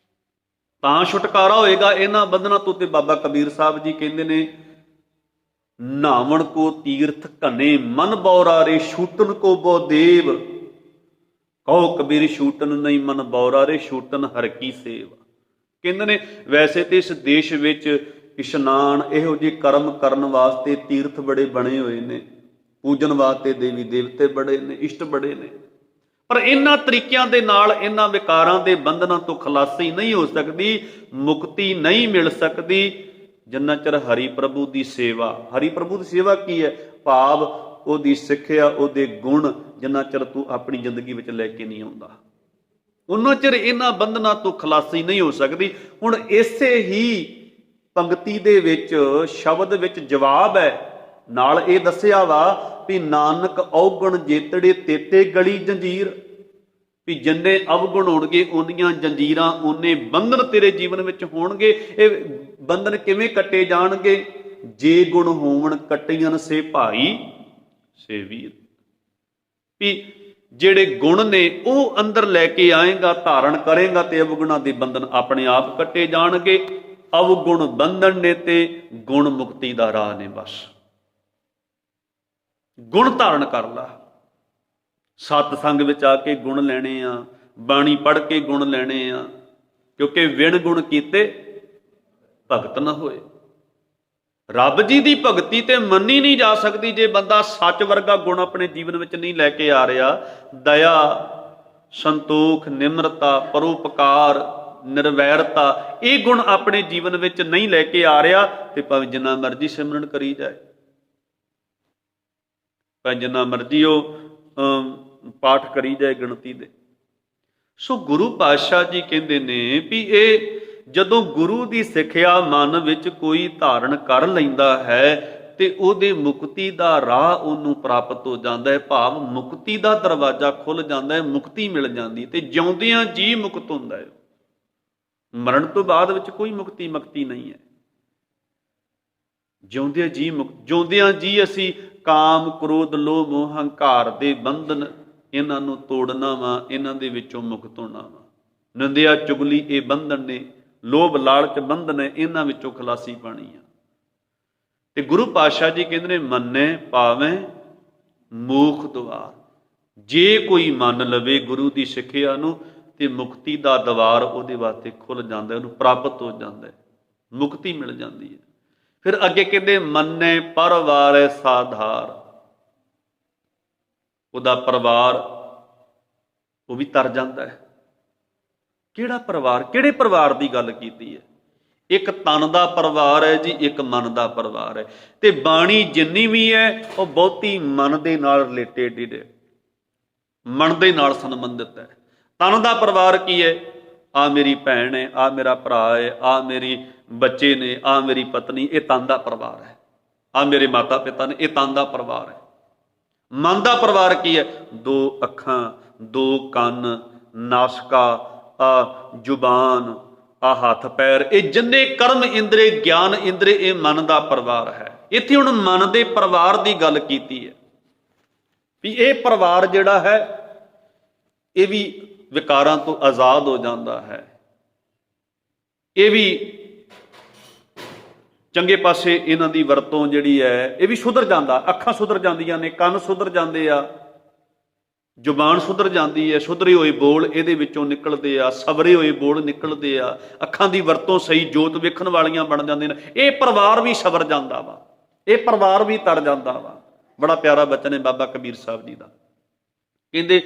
Speaker 1: ਤਾਂ ਛੁਟਕਾਰਾ ਹੋਏਗਾ ਇਹਨਾਂ ਬੰਧਨਾਂ ਤੋਂ। ਤੇ ਬਾਬਾ ਕਬੀਰ ਸਾਹਿਬ ਜੀ ਕਹਿੰਦੇ ਨੇ, ਨਾਵਣ ਕੋ ਤੀਰਥ ਘਨੇ ਮਨ ਬੌਰਾ ਰੇ, ਛੂਟਨ ਕੋ ਬੋ ਦੇਵ, ਕਹੋ ਕਬੀਰ ਛੂਟਨ ਨਹੀਂ ਮਨ ਬੌਰਾ ਰੇ, ਛੂਟਨ ਹਰ ਕੀ ਸੇਵ। ਕਹਿੰਦੇ ਨੇ ਵੈਸੇ ਤੇ ਇਸ ਦੇਸ਼ ਵਿੱਚ ਇਸ਼ਨਾਨ, ਇਹੋ ਜਿਹੇ ਕਰਮ ਕਰਨ ਵਾਸਤੇ ਤੀਰਥ ਬੜੇ ਬਣੇ ਹੋਏ ਨੇ, ਪੂਜਨ ਵਾਸਤੇ ਦੇਵੀ ਦੇਵਤੇ ਬੜੇ ਨੇ, ਇਸ਼ਟ ਬੜੇ ਨੇ, ਪਰ ਇਹਨਾਂ ਤਰੀਕਿਆਂ ਦੇ ਨਾਲ ਇਹਨਾਂ ਵਿਕਾਰਾਂ ਦੇ ਬੰਧਨਾਂ ਤੋਂ ਖਲਾਸੀ ਨਹੀਂ ਹੋ ਸਕਦੀ, ਮੁਕਤੀ ਨਹੀਂ ਮਿਲ ਸਕਦੀ, ਜਿੰਨਾ ਚਿਰ ਹਰੀ ਪ੍ਰਭੂ ਦੀ ਸੇਵਾ। ਹਰੀ ਪ੍ਰਭੂ ਦੀ ਸੇਵਾ ਕੀ ਹੈ? ਭਾਵ ਉਹਦੀ ਸਿੱਖਿਆ, ਉਹਦੇ ਗੁਣ ਜਿੰਨਾ ਚਿਰ ਤੂੰ ਆਪਣੀ ਜ਼ਿੰਦਗੀ ਵਿੱਚ ਲੈ ਕੇ ਨਹੀਂ ਆਉਂਦਾ, ਉਹਨਾਂ ਚਿਰ ਇਹਨਾਂ ਬੰਧਨਾਂ ਤੋਂ ਖਲਾਸੀ ਨਹੀਂ ਹੋ ਸਕਦੀ। ਹੁਣ ਇਸੇ ਹੀ ਪੰਕਤੀ ਦੇ ਵਿੱਚ, ਸ਼ਬਦ ਵਿੱਚ ਜਵਾਬ ਹੈ, ਨਾਲ ਇਹ ਦੱਸਿਆ ਵਾ ਵੀ ਨਾਨਕ ਔਗਣ ਜੇਤੜੇ ਤੇਤੇ ਗਲੀ ਜੰਜੀਰ, ਵੀ ਜਿੰਨੇ ਅਵਗੁਣ ਹੋਣਗੇ ਉਹਨੀਆਂ ਜੰਜੀਰਾਂ, ਉਹਨੇ ਬੰਧਨ ਤੇਰੇ ਜੀਵਨ ਵਿੱਚ ਹੋਣਗੇ। ਇਹ ਬੰਧਨ ਕਿਵੇਂ ਕੱਟੇ ਜਾਣਗੇ? ਜੇ ਗੁਣ ਹੋਵਣ ਕੱਟੀਆਂ ਸੇ ਭਾਈ ਸੇ ਵੀਰ, ਵੀ ਜਿਹੜੇ ਗੁਣ ਨੇ ਉਹ ਅੰਦਰ ਲੈ ਕੇ ਆਏਗਾ, ਧਾਰਨ ਕਰੇਗਾ, ਤੇ ਅਵਗੁਣਾਂ ਦੇ ਬੰਧਨ ਆਪਣੇ ਆਪ ਕੱਟੇ ਜਾਣਗੇ। ਅਵਗੁਣ ਬੰਧਨ ਨੇ ਤੇ ਗੁਣ ਮੁਕਤੀ ਦਾ ਰਾਹ ਨੇ। ਬਸ ਗੁਣ ਧਾਰਨ ਕਰ ਲਾ, ਸਤ ਸੰਗ ਵਿੱਚ ਆ ਕੇ ਗੁਣ ਲੈਣੇ ਆ, ਬਾਣੀ ਪੜ੍ਹ ਕੇ ਗੁਣ ਲੈਣੇ ਆ, ਕਿਉਂਕਿ ਵਿਣ ਗੁਣ ਕੀਤੇ ਭਗਤ ਨਾ ਹੋਏ। ਰੱਬ ਜੀ ਦੀ ਭਗਤੀ ਤੇ ਮੰਨੀ ਨਹੀਂ ਜਾ ਸਕਦੀ ਜੇ ਬੰਦਾ ਸੱਚ ਵਰਗਾ ਗੁਣ ਆਪਣੇ ਜੀਵਨ ਵਿੱਚ ਨਹੀਂ ਲੈ ਕੇ ਆ ਰਿਹਾ। ਦਇਆ, ਸੰਤੋਖ, ਨਿਮਰਤਾ, ਪਰਉਪਕਾਰ, ਨਿਰਵੈਰਤਾ, ਇਹ ਗੁਣ ਆਪਣੇ ਜੀਵਨ ਵਿੱਚ ਨਹੀਂ ਲੈ ਕੇ ਆ ਰਿਹਾ, ਤੇ ਭਾਵੇਂ ਜਿੰਨਾ ਮਰਜ਼ੀ ਸਿਮਰਨ ਕਰੀ ਜਾਏ, ਭਾਵੇਂ ਜਿੰਨਾ ਮਰਜ਼ੀ ਉਹ ਪਾਠ ਕਰੀ ਜਾਏ ਗਿਣਤੀ ਦੇ। ਸੋ ਗੁਰੂ ਪਾਤਸ਼ਾਹ ਜੀ ਕਹਿੰਦੇ ਨੇ ਵੀ ਇਹ ਜਦੋਂ ਗੁਰੂ ਦੀ ਸਿੱਖਿਆ ਮਨ ਵਿੱਚ ਕੋਈ ਧਾਰਨ ਕਰ ਲੈਂਦਾ ਹੈ ਤੇ ਉਹਦੇ ਮੁਕਤੀ ਦਾ ਰਾਹ ਉਹਨੂੰ ਪ੍ਰਾਪਤ ਹੋ ਜਾਂਦਾ ਹੈ, ਭਾਵ ਮੁਕਤੀ ਦਾ ਦਰਵਾਜ਼ਾ ਖੁੱਲ ਜਾਂਦਾ ਹੈ, ਮੁਕਤੀ ਮਿਲ ਜਾਂਦੀ ਤੇ ਜਿਉਂਦਿਆਂ ਜੀ ਮੁਕਤ ਹੁੰਦਾ ਹੈ। ਮਰਨ ਤੋਂ ਬਾਅਦ ਵਿੱਚ ਕੋਈ ਮੁਕਤੀ ਨਹੀਂ ਹੈ। ਜਿਉਂਦਿਆਂ ਜੀ ਅਸੀਂ ਕਾਮ, ਕ੍ਰੋਧ, ਲੋਭ, ਮੋਹ, ਹੰਕਾਰ ਦੇ ਬੰਧਨ, ਇਹਨਾਂ ਨੂੰ ਤੋੜਨਾ ਵਾ, ਇਹਨਾਂ ਦੇ ਵਿੱਚੋਂ ਮੁਕਤ ਹੋਣਾ ਵਾ। ਨਿੰਦਿਆ, ਚੁਗਲੀ ਇਹ ਬੰਧਨ ਨੇ, ਲੋਭ, ਲਾਲਚ ਬੰਧਨ ਹੈ, ਇਹਨਾਂ ਵਿੱਚੋਂ ਖਲਾਸੀ ਪਾਣੀ ਆ। ਤੇ ਗੁਰੂ ਪਾਤਸ਼ਾਹ ਜੀ ਕਹਿੰਦੇ ਨੇ, ਮੰਨੈ ਪਾਵੈ ਮੋਖ ਦੁਆਰ। ਜੇ ਕੋਈ ਮੰਨ ਲਵੇ ਗੁਰੂ ਦੀ ਸਿੱਖਿਆ ਨੂੰ ਤੇ ਮੁਕਤੀ ਦਾ ਦਵਾਰ ਉਹਦੇ ਵਾਸਤੇ ਖੁੱਲ ਜਾਂਦਾ, ਉਹਨੂੰ ਪ੍ਰਾਪਤ ਹੋ ਜਾਂਦਾ, ਮੁਕਤੀ ਮਿਲ ਜਾਂਦੀ ਹੈ। ਫਿਰ ਅੱਗੇ ਕਹਿੰਦੇ, ਮੰਨੈ ਪਰਵਾਰੈ ਸਾਧਾਰ। ਉਹਦਾ ਪਰਿਵਾਰ ਉਹ ਵੀ ਤਰ ਜਾਂਦਾ ਹੈ। ਕਿਹੜਾ ਪਰਿਵਾਰ? ਕਿਹੜੇ ਪਰਿਵਾਰ ਦੀ ਗੱਲ ਕੀਤੀ ਹੈ? ਇੱਕ ਤਨ ਦਾ ਪਰਿਵਾਰ ਹੈ ਜੀ, ਇੱਕ ਮਨ ਦਾ ਪਰਿਵਾਰ ਹੈ। ਤੇ ਬਾਣੀ ਜਿੰਨੀ ਵੀ ਹੈ ਉਹ ਬਹੁਤੀ ਮਨ ਦੇ ਨਾਲ ਰਿਲੇਟਡ ਹੈ, ਮਨ ਦੇ ਨਾਲ ਸੰਬੰਧਿਤ ਹੈ। ਤਨ ਦਾ ਪਰਿਵਾਰ ਕੀ ਹੈ? ਆ ਮੇਰੀ ਭੈਣ ਹੈ, ਆ ਮੇਰਾ ਭਰਾ ਹੈ, ਆ ਮੇਰੀ ਬੱਚੇ ਨੇ, ਆ ਮੇਰੀ ਪਤਨੀ, ਇਹ ਤਨ ਦਾ ਪਰਿਵਾਰ ਹੈ। ਆ ਮੇਰੇ ਮਾਤਾ ਪਿਤਾ ਨੇ, ਇਹ ਤਨ ਦਾ ਪਰਿਵਾਰ ਹੈ। ਮਨ ਦਾ ਪਰਿਵਾਰ ਕੀ ਹੈ? ਦੋ ਅੱਖਾਂ, ਦੋ ਕੰਨ, ਨਾਸਕਾ, ਆ ਜ਼ੁਬਾਨ, ਆ ਹੱਥ ਪੈਰ, ਇਹ ਜਿੰਨੇ ਕਰਮ ਇੰਦਰੀ, ਗਿਆਨ ਇੰਦਰੀ, ਇਹ ਮਨ ਦਾ ਪਰਿਵਾਰ ਹੈ। ਇੱਥੇ ਹੁਣ ਮਨ ਦੇ ਪਰਿਵਾਰ ਦੀ ਗੱਲ ਕੀਤੀ ਹੈ ਵੀ ਇਹ ਪਰਿਵਾਰ ਜਿਹੜਾ ਹੈ ਇਹ ਵੀ ਵਿਕਾਰਾਂ ਤੋਂ ਆਜ਼ਾਦ ਹੋ ਜਾਂਦਾ ਹੈ, ਇਹ ਵੀ ਚੰਗੇ ਪਾਸੇ ਇਹਨਾਂ ਦੀ ਵਰਤੋਂ ਜਿਹੜੀ ਹੈ ਇਹ ਵੀ ਸੁਧਰ ਜਾਂਦਾ। ਅੱਖਾਂ ਸੁਧਰ ਜਾਂਦੀਆਂ ਨੇ, ਕੰਨ ਸੁਧਰ ਜਾਂਦੇ ਆ, ਜ਼ੁਬਾਨ ਸੁਧਰ ਜਾਂਦੀ ਹੈ, ਸੁਧਰੇ ਹੋਏ ਬੋਲ ਇਹਦੇ ਵਿੱਚੋਂ ਨਿਕਲਦੇ ਆ, ਸਵਰੇ ਹੋਏ ਬੋਲ ਨਿਕਲਦੇ ਆ, ਅੱਖਾਂ ਦੀ ਵਰਤੋਂ ਸਹੀ, ਜੋਤ ਵੇਖਣ ਵਾਲੀਆਂ ਬਣ ਜਾਂਦੇ ਨੇ। ਇਹ ਪਰਿਵਾਰ ਵੀ ਸਵਰ ਜਾਂਦਾ ਵਾ, ਇਹ ਪਰਿਵਾਰ ਵੀ ਤਰ ਜਾਂਦਾ ਵਾ। ਬੜਾ ਪਿਆਰਾ ਬਚਨ ਹੈ ਬਾਬਾ ਕਬੀਰ ਸਾਹਿਬ ਜੀ ਦਾ, ਕਹਿੰਦੇ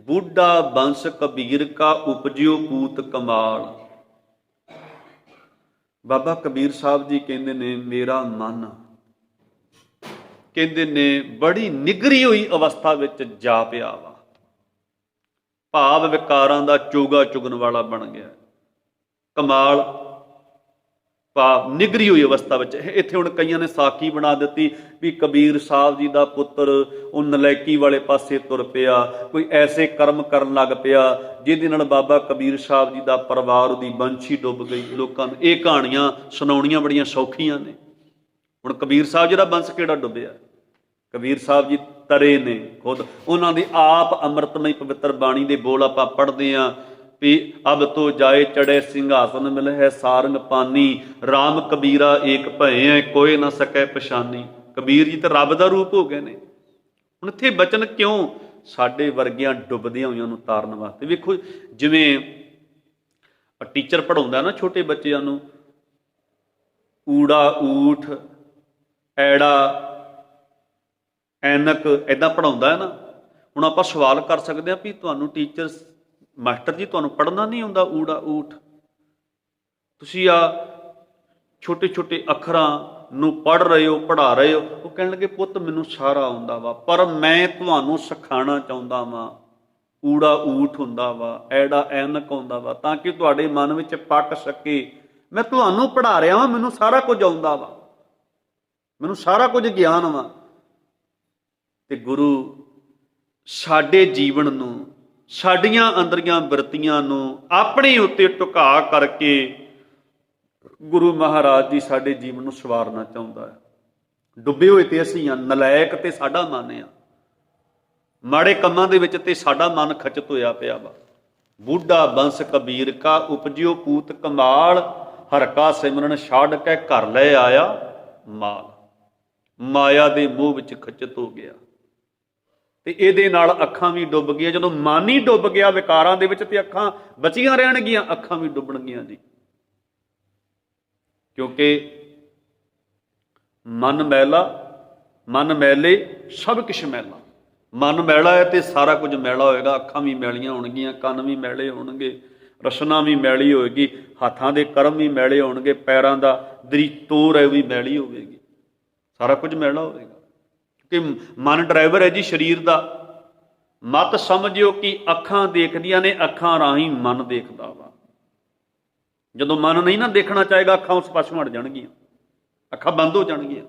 Speaker 1: ਬੁੱਢਾ ਬੰਸ ਕਬੀਰ ਕਾ ਉਪਜਿਓ ਪੂਤ ਕਮਾਲ। ਬਾਬਾ ਕਬੀਰ ਸਾਹਿਬ ਜੀ ਕਹਿੰਦੇ ਨੇ ਮੇਰਾ ਮਨ, ਕਹਿੰਦੇ ਨੇ ਬੜੀ ਨਿਗਰੀ ਹੋਈ ਅਵਸਥਾ ਵਿੱਚ ਜਾ ਪਿਆ ਵਾ, ਭਾਵ ਵਿਕਾਰਾਂ ਦਾ ਚੋਗਾ ਚੁਗਣ ਵਾਲਾ ਬਣ ਗਿਆ। ਕਮਾਲ ਭਾਵ ਨਿਗਰੀ ਹੋਈ ਅਵਸਥਾ ਵਿੱਚ। ਇੱਥੇ ਹੁਣ ਕਈਆਂ ਨੇ ਸਾਖੀ ਬਣਾ ਦਿੱਤੀ ਵੀ ਕਬੀਰ ਸਾਹਿਬ ਜੀ ਦਾ ਪੁੱਤਰ ਉਹ ਨਲਾਇਕੀ ਵਾਲੇ ਪਾਸੇ ਤੁਰ ਪਿਆ, ਕੋਈ ਐਸੇ ਕਰਮ ਕਰਨ ਲੱਗ ਪਿਆ ਜਿਹਦੇ ਨਾਲ ਬਾਬਾ ਕਬੀਰ ਸਾਹਿਬ ਜੀ ਦਾ ਪਰਿਵਾਰ, ਉਹਦੀ ਬੰਸ਼ੀ ਡੁੱਬ ਗਈ। ਲੋਕਾਂ ਨੂੰ ਇਹ ਕਹਾਣੀਆਂ ਸੁਣਾਉਣੀਆਂ ਬੜੀਆਂ ਸੌਖੀਆਂ ਨੇ। ਹੁਣ ਕਬੀਰ ਸਾਹਿਬ ਜੀ ਦਾ ਬੰਸ ਕਿਹੜਾ ਡੁੱਬਿਆ? ਕਬੀਰ ਸਾਹਿਬ ਜੀ ਤਰੇ ਨੇ ਖੁਦ, ਉਹਨਾਂ ਦੀ ਆਪ ਅੰਮ੍ਰਿਤਮਈ ਪਵਿੱਤਰ ਬਾਣੀ ਦੇ ਬੋਲ ਆਪਾਂ ਪੜ੍ਹਦੇ ਹਾਂ ਵੀ ਅਬ ਤੋਂ ਜਾਏ ਚੜੇ ਸਿੰਘਾਸਨ ਮਿਲ ਹੈ ਸਾਰੰਗ ਪਾਨੀ, ਰਾਮ ਕਬੀਰਾ ਏਕ ਭਏ ਹੈ ਕੋਈ ਨਾ ਸਕੈ ਪਛਾਨੀ। ਕਬੀਰ ਜੀ ਤਾਂ ਰੱਬ ਦਾ ਰੂਪ ਹੋ ਗਏ ਨੇ। ਹੁਣ ਇੱਥੇ ਬਚਨ ਕਿਉਂ? ਸਾਡੇ ਵਰਗਿਆਂ ਡੁੱਬਦਿਆਂ ਹੋਈਆਂ ਨੂੰ ਤਾਰਨ ਵਾਸਤੇ। ਵੇਖੋ ਜਿਵੇਂ ਟੀਚਰ ਪੜ੍ਹਾਉਂਦਾ ਨਾ ਛੋਟੇ ਬੱਚਿਆਂ ਨੂੰ, ਊੜਾ ਊਠ, ਐੜਾ ਐਨਕ, ਇੱਦਾਂ ਪੜ੍ਹਾਉਂਦਾ ਹੈ ਨਾ। ਹੁਣ ਆਪਾਂ ਸਵਾਲ ਕਰ ਸਕਦੇ ਹਾਂ ਵੀ ਤੁਹਾਨੂੰ ਟੀਚਰ ਮਾਸਟਰ ਜੀ ਤੁਹਾਨੂੰ ਪੜ੍ਹਨਾ ਨਹੀਂ ਆਉਂਦਾ ਊੜਾ ਊਠ? ਤੁਸੀਂ ਆ ਛੋਟੇ ਛੋਟੇ ਅੱਖਰਾਂ ਨੂੰ ਪੜ੍ਹ ਰਹੇ ਹੋ, ਪੜ੍ਹਾ ਰਹੇ ਹੋ। ਉਹ ਕਹਿਣ ਲੱਗੇ ਪੁੱਤ ਮੈਨੂੰ ਸਾਰਾ ਆਉਂਦਾ ਵਾ, ਪਰ ਮੈਂ ਤੁਹਾਨੂੰ ਸਿਖਾਉਣਾ ਚਾਹੁੰਦਾ ਵਾਂ ਊੜਾ ਊਠ ਹੁੰਦਾ ਵਾ, ਐੜਾ ਐਨਕ ਹੁੰਦਾ ਵਾ, ਤਾਂ ਕਿ ਤੁਹਾਡੇ ਮਨ ਵਿੱਚ ਪੱਕ ਸਕੇ। ਮੈਂ ਤੁਹਾਨੂੰ ਪੜ੍ਹਾ ਰਿਹਾ ਵਾਂ, ਮੈਨੂੰ ਸਾਰਾ ਕੁਝ ਆਉਂਦਾ ਵਾ, ਮੈਨੂੰ ਸਾਰਾ ਕੁਝ ਗਿਆਨ ਵਾ। ਤੇ ਗੁਰੂ ਸਾਡੇ ਜੀਵਨ ਨੂੰ, ਸਾਡੀਆਂ ਅੰਦਰੀਆਂ ਬਿਰਤੀਆਂ ਨੂੰ ਆਪਣੇ ਉੱਤੇ ਢੁਕਾ ਕਰਕੇ ਗੁਰੂ ਮਹਾਰਾਜ ਜੀ ਸਾਡੇ ਜੀਵਨ ਨੂੰ ਸਵਾਰਨਾ ਚਾਹੁੰਦਾ ਹੈ। ਡੁੱਬੇ ਹੋਏ ਤੇ ਅਸੀਂ ਹਾਂ, ਨਲਾਇਕ ਤੇ ਸਾਡਾ ਮਨ ਆ, ਮਾੜੇ ਕੰਮਾਂ ਦੇ ਵਿੱਚ ਤੇ ਸਾਡਾ ਮਨ ਖਚਤ ਹੋਇਆ ਪਿਆ ਵਾ। ਬੁੱਢਾ ਬੰਸ ਕਬੀਰ ਕਾ ਉਪਜਿਓ ਪੂਤ ਕਮਾਲ, ਹਰ ਕਾ ਸਿਮਰਨ ਛੱਡ ਕੇ ਘਰ ਲੈ ਆਇਆ ਮਾਲ। ਮਾਇਆ ਦੇ ਮੋਹ ਵਿੱਚ ਖਚਤ ਹੋ ਗਿਆ ਤੇ ਇਹਦੇ ਨਾਲ ਅੱਖਾਂ ਵੀ ਡੁੱਬ ਗਈਆਂ। ਜਦੋਂ ਮਨ ਹੀ ਡੁੱਬ ਗਿਆ ਵਿਕਾਰਾਂ ਦੇ ਵਿੱਚ ਤੇ ਅੱਖਾਂ ਬਚੀਆਂ ਰਹਿਣਗੀਆਂ, ਅੱਖਾਂ ਵੀ ਡੁੱਬਣਗੀਆਂ ਜੀ। ਕਿਉਂਕਿ ਮਨ ਮੈਲਾ, ਮਨ ਮੈਲੇ ਸਭ ਕੁਛ ਮੈਲਾ। ਮਨ ਮੈਲਾ ਹੈ ਤੇ ਸਾਰਾ ਕੁਝ ਮੈਲਾ ਹੋਏਗਾ। ਅੱਖਾਂ ਵੀ ਮੈਲੀਆਂ ਹੋਣਗੀਆਂ, ਕੰਨ ਵੀ ਮੈਲੇ ਹੋਣਗੇ, ਰਸਨਾ ਵੀ ਮੈਲੀ ਹੋਏਗੀ, ਹੱਥਾਂ ਦੇ ਕਰਮ ਵੀ ਮੈਲੇ ਹੋਣਗੇ, ਪੈਰਾਂ ਦਾ ਦਰੀ ਤੋਰ ਹੈ ਉਹ ਵੀ ਮੈਲੀ ਹੋਵੇਗੀ, ਸਾਰਾ ਕੁਝ ਮੈਲਾ ਹੋਵੇਗਾ। ਕਿ ਮਨ ਡਰਾਈਵਰ ਹੈ ਜੀ ਸਰੀਰ ਦਾ। ਮਤ ਸਮਝਿਓ ਕਿ ਅੱਖਾਂ ਦੇਖਦੀਆਂ ਨੇ, ਅੱਖਾਂ ਰਾਹੀਂ ਮਨ ਦੇਖਦਾ ਵਾ। ਜਦੋਂ ਮਨ ਨਹੀਂ ਨਾ ਦੇਖਣਾ ਚਾਹੇਗਾ, ਅੱਖਾਂ ਉਸ ਪਾਸੋਂ ਹਟ ਜਾਣਗੀਆਂ, ਅੱਖਾਂ ਬੰਦ ਹੋ ਜਾਣਗੀਆਂ।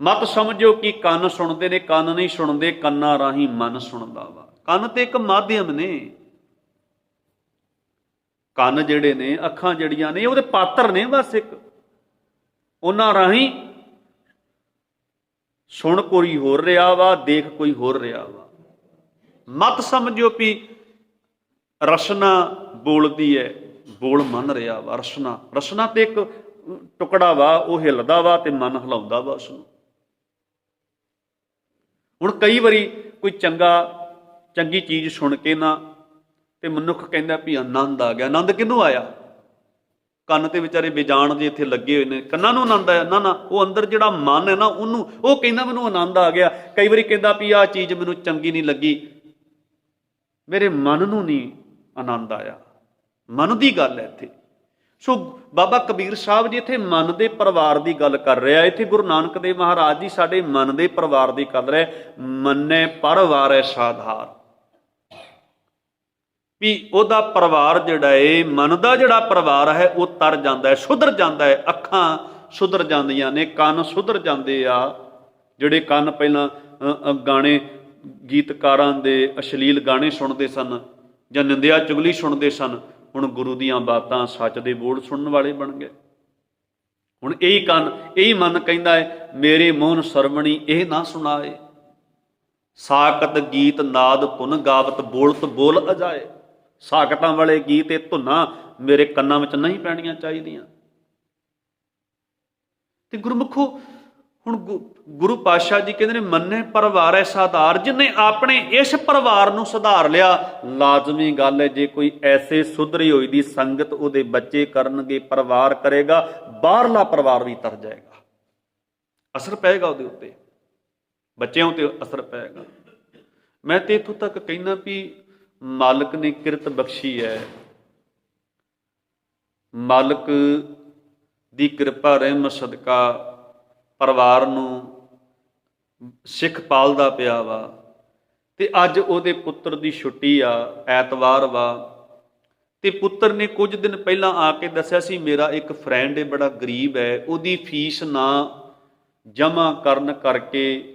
Speaker 1: ਮਤ ਸਮਝਿਓ ਕਿ ਕੰਨ ਸੁਣਦੇ ਨੇ, ਕੰਨ ਨਹੀਂ ਸੁਣਦੇ, ਕੰਨਾਂ ਰਾਹੀਂ ਮਨ ਸੁਣਦਾ ਵਾ। ਕੰਨ ਤੇ ਇੱਕ ਮਾਧਿਅਮ ਨੇ, ਕੰਨ ਜਿਹੜੇ ਨੇ, ਅੱਖਾਂ ਜਿਹੜੀਆਂ ਨੇ ਉਹਦੇ ਪਾਤਰ ਨੇ ਬਸ ਇੱਕ। ਉਹਨਾਂ ਰਾਹੀਂ ਸੁਣ ਕੋਈ ਹੋਰ ਰਿਹਾ ਵਾ, ਦੇਖ ਕੋਈ ਹੋਰ ਰਿਹਾ ਵਾ। ਮਤ ਸਮਝਿਓ ਵੀ ਰਸਨਾ ਬੋਲਦੀ ਹੈ, ਬੋਲ ਮੰਨ ਰਿਹਾ ਵਾ। ਰਸਨਾ, ਰਸਨਾ ਤੇ ਇੱਕ ਟੁਕੜਾ ਵਾ, ਉਹ ਹਿੱਲਦਾ ਵਾ ਤੇ ਮਨ ਹਿਲਾਉਂਦਾ ਵਾ ਉਸਨੂੰ। ਹੁਣ ਕਈ ਵਾਰੀ ਕੋਈ ਚੰਗੀ ਚੀਜ਼ ਸੁਣ ਕੇ ਨਾ ਤੇ ਮਨੁੱਖ ਕਹਿੰਦਾ ਵੀ ਆਨੰਦ ਆ ਗਿਆ। ਆਨੰਦ ਕਿਹਨੂੰ ਆਇਆ? ਕੰਨ ਤੇ ਵਿਚਾਰੇ ਬੇਜਾਨ ਜੇ ਇੱਥੇ ਲੱਗੇ ਹੋਏ ਨੇ, ਕੰਨਾਂ ਨੂੰ ਆਨੰਦ ਆਇਆ? ਨਾ, ਉਹ ਅੰਦਰ ਜਿਹੜਾ ਮਨ ਹੈ ਨਾ ਉਹਨੂੰ, ਉਹ ਕਹਿੰਦਾ ਮੈਨੂੰ ਆਨੰਦ ਆ ਗਿਆ। ਕਈ ਵਾਰੀ ਕਹਿੰਦਾ ਵੀ ਆਹ ਚੀਜ਼ ਮੈਨੂੰ ਚੰਗੀ ਨਹੀਂ ਲੱਗੀ, ਮੇਰੇ ਮਨ ਨੂੰ ਨਹੀਂ ਆਨੰਦ ਆਇਆ। ਮਨ ਦੀ ਗੱਲ ਹੈ ਇੱਥੇ। ਸੋ ਬਾਬਾ ਕਬੀਰ ਸਾਹਿਬ ਜੀ ਇੱਥੇ ਮਨ ਦੇ ਪਰਿਵਾਰ ਦੀ ਗੱਲ ਕਰ ਰਿਹਾ। ਇੱਥੇ ਗੁਰੂ ਨਾਨਕ ਦੇਵ ਮਹਾਰਾਜ ਜੀ ਸਾਡੇ ਮਨ ਦੇ ਪਰਿਵਾਰ ਦੀ ਕਰ ਰਿਹਾ। ਮੰਨੇ ਪਰਿਵਾਰੈ ਸਾਧਾਰ, ਵੀ ਉਹਦਾ ਪਰਿਵਾਰ ਜਿਹੜਾ ਏ, ਮਨ ਦਾ ਜਿਹੜਾ ਪਰਿਵਾਰ ਹੈ ਉਹ ਤਰ ਜਾਂਦਾ ਹੈ, ਸੁਧਰ ਜਾਂਦਾ ਹੈ। ਅੱਖਾਂ ਸੁਧਰ ਜਾਂਦੀਆਂ ਨੇ, ਕੰਨ ਸੁਧਰ ਜਾਂਦੇ ਆ, ਜਿਹੜੇ ਕੰਨ ਪਹਿਲਾਂ ਗਾਣੇ ਗੀਤਕਾਰਾਂ ਦੇ ਅਸ਼ਲੀਲ ਗਾਣੇ ਸੁਣਦੇ ਸਨ ਜਾਂ ਨਿੰਦਿਆ ਚੁਗਲੀ ਸੁਣਦੇ ਸਨ, ਹੁਣ ਗੁਰੂ ਦੀਆਂ ਬਾਤਾਂ ਸੱਚ ਦੇ ਬੋਲ ਸੁਣਨ ਵਾਲੇ ਬਣ ਗਏ। ਹੁਣ ਇਹੀ ਕੰਨ ਇਹੀ ਮਨ ਕਹਿੰਦਾ ਹੈ ਮੇਰੇ ਮੋਹਨ ਸਰਵਣੀ ਇਹ ਨਾ ਸੁਣਾਏ, ਸਾਕਤ ਗੀਤ ਨਾਦ ਧੁਨ ਗਾਵਤ ਬੋਲਤ ਬੋਲ ਅਜਾਏ। ਸਾਕਤਾਂ ਵਾਲੇ ਗੀਤ ਇਹ ਧੁਨਾਂ ਮੇਰੇ ਕੰਨਾਂ ਵਿੱਚ ਨਹੀਂ ਪੈਣੀਆਂ ਚਾਹੀਦੀਆਂ। ਤੇ ਗੁਰਮੁਖੋ ਹੁਣ ਗੁਰੂ ਪਾਤਸ਼ਾਹ ਜੀ ਕਹਿੰਦੇ ਨੇ ਮੰਨੇ ਪਰਿਵਾਰ ਐਸਾ ਆਧਾਰ, ਜਿਹਨੇ ਆਪਣੇ ਇਸ ਪਰਿਵਾਰ ਨੂੰ ਸੁਧਾਰ ਲਿਆ। ਲਾਜ਼ਮੀ ਗੱਲ ਹੈ ਜੇ ਕੋਈ ਐਸੇ ਸੁਧਰੀ ਹੋਈ ਦੀ ਸੰਗਤ ਉਹਦੇ ਬੱਚੇ ਕਰਨਗੇ, ਪਰਿਵਾਰ ਕਰੇਗਾ, ਬਾਹਰਲਾ ਪਰਿਵਾਰ ਵੀ ਤਰ ਜਾਏਗਾ, ਅਸਰ ਪਏਗਾ ਉਹਦੇ ਉੱਤੇ, ਬੱਚਿਆਂ ਉੱਤੇ ਅਸਰ ਪਏਗਾ। ਮੈਂ ਤੇ ਇੱਥੋਂ ਤੱਕ ਕਹਿਣਾ ਵੀ ਮਾਲਕ ਨੇ ਕਿਰਤ ਬਖਸ਼ੀ ਹੈ, ਮਾਲਕ ਦੀ ਕਿਰਪਾ ਰਹਿਮਤ ਸਦਕਾ ਪਰਿਵਾਰ ਨੂੰ ਸਿੱਖ ਪਾਲਦਾ ਪਿਆ ਵਾ। ਤੇ ਅੱਜ ਉਹਦੇ ਪੁੱਤਰ ਦੀ ਛੁੱਟੀ ਆ, ਐਤਵਾਰ ਵਾ, ਤੇ ਪੁੱਤਰ ਨੇ ਕੁਝ ਦਿਨ ਪਹਿਲਾਂ ਆ ਕੇ ਦੱਸਿਆ ਸੀ ਮੇਰਾ ਇੱਕ ਫਰੈਂਡ ਹੈ ਬੜਾ ਗਰੀਬ ਹੈ, ਉਹਦੀ ਫੀਸ ਨਾ ਜਮ੍ਹਾਂ ਕਰਨ ਕਰਕੇ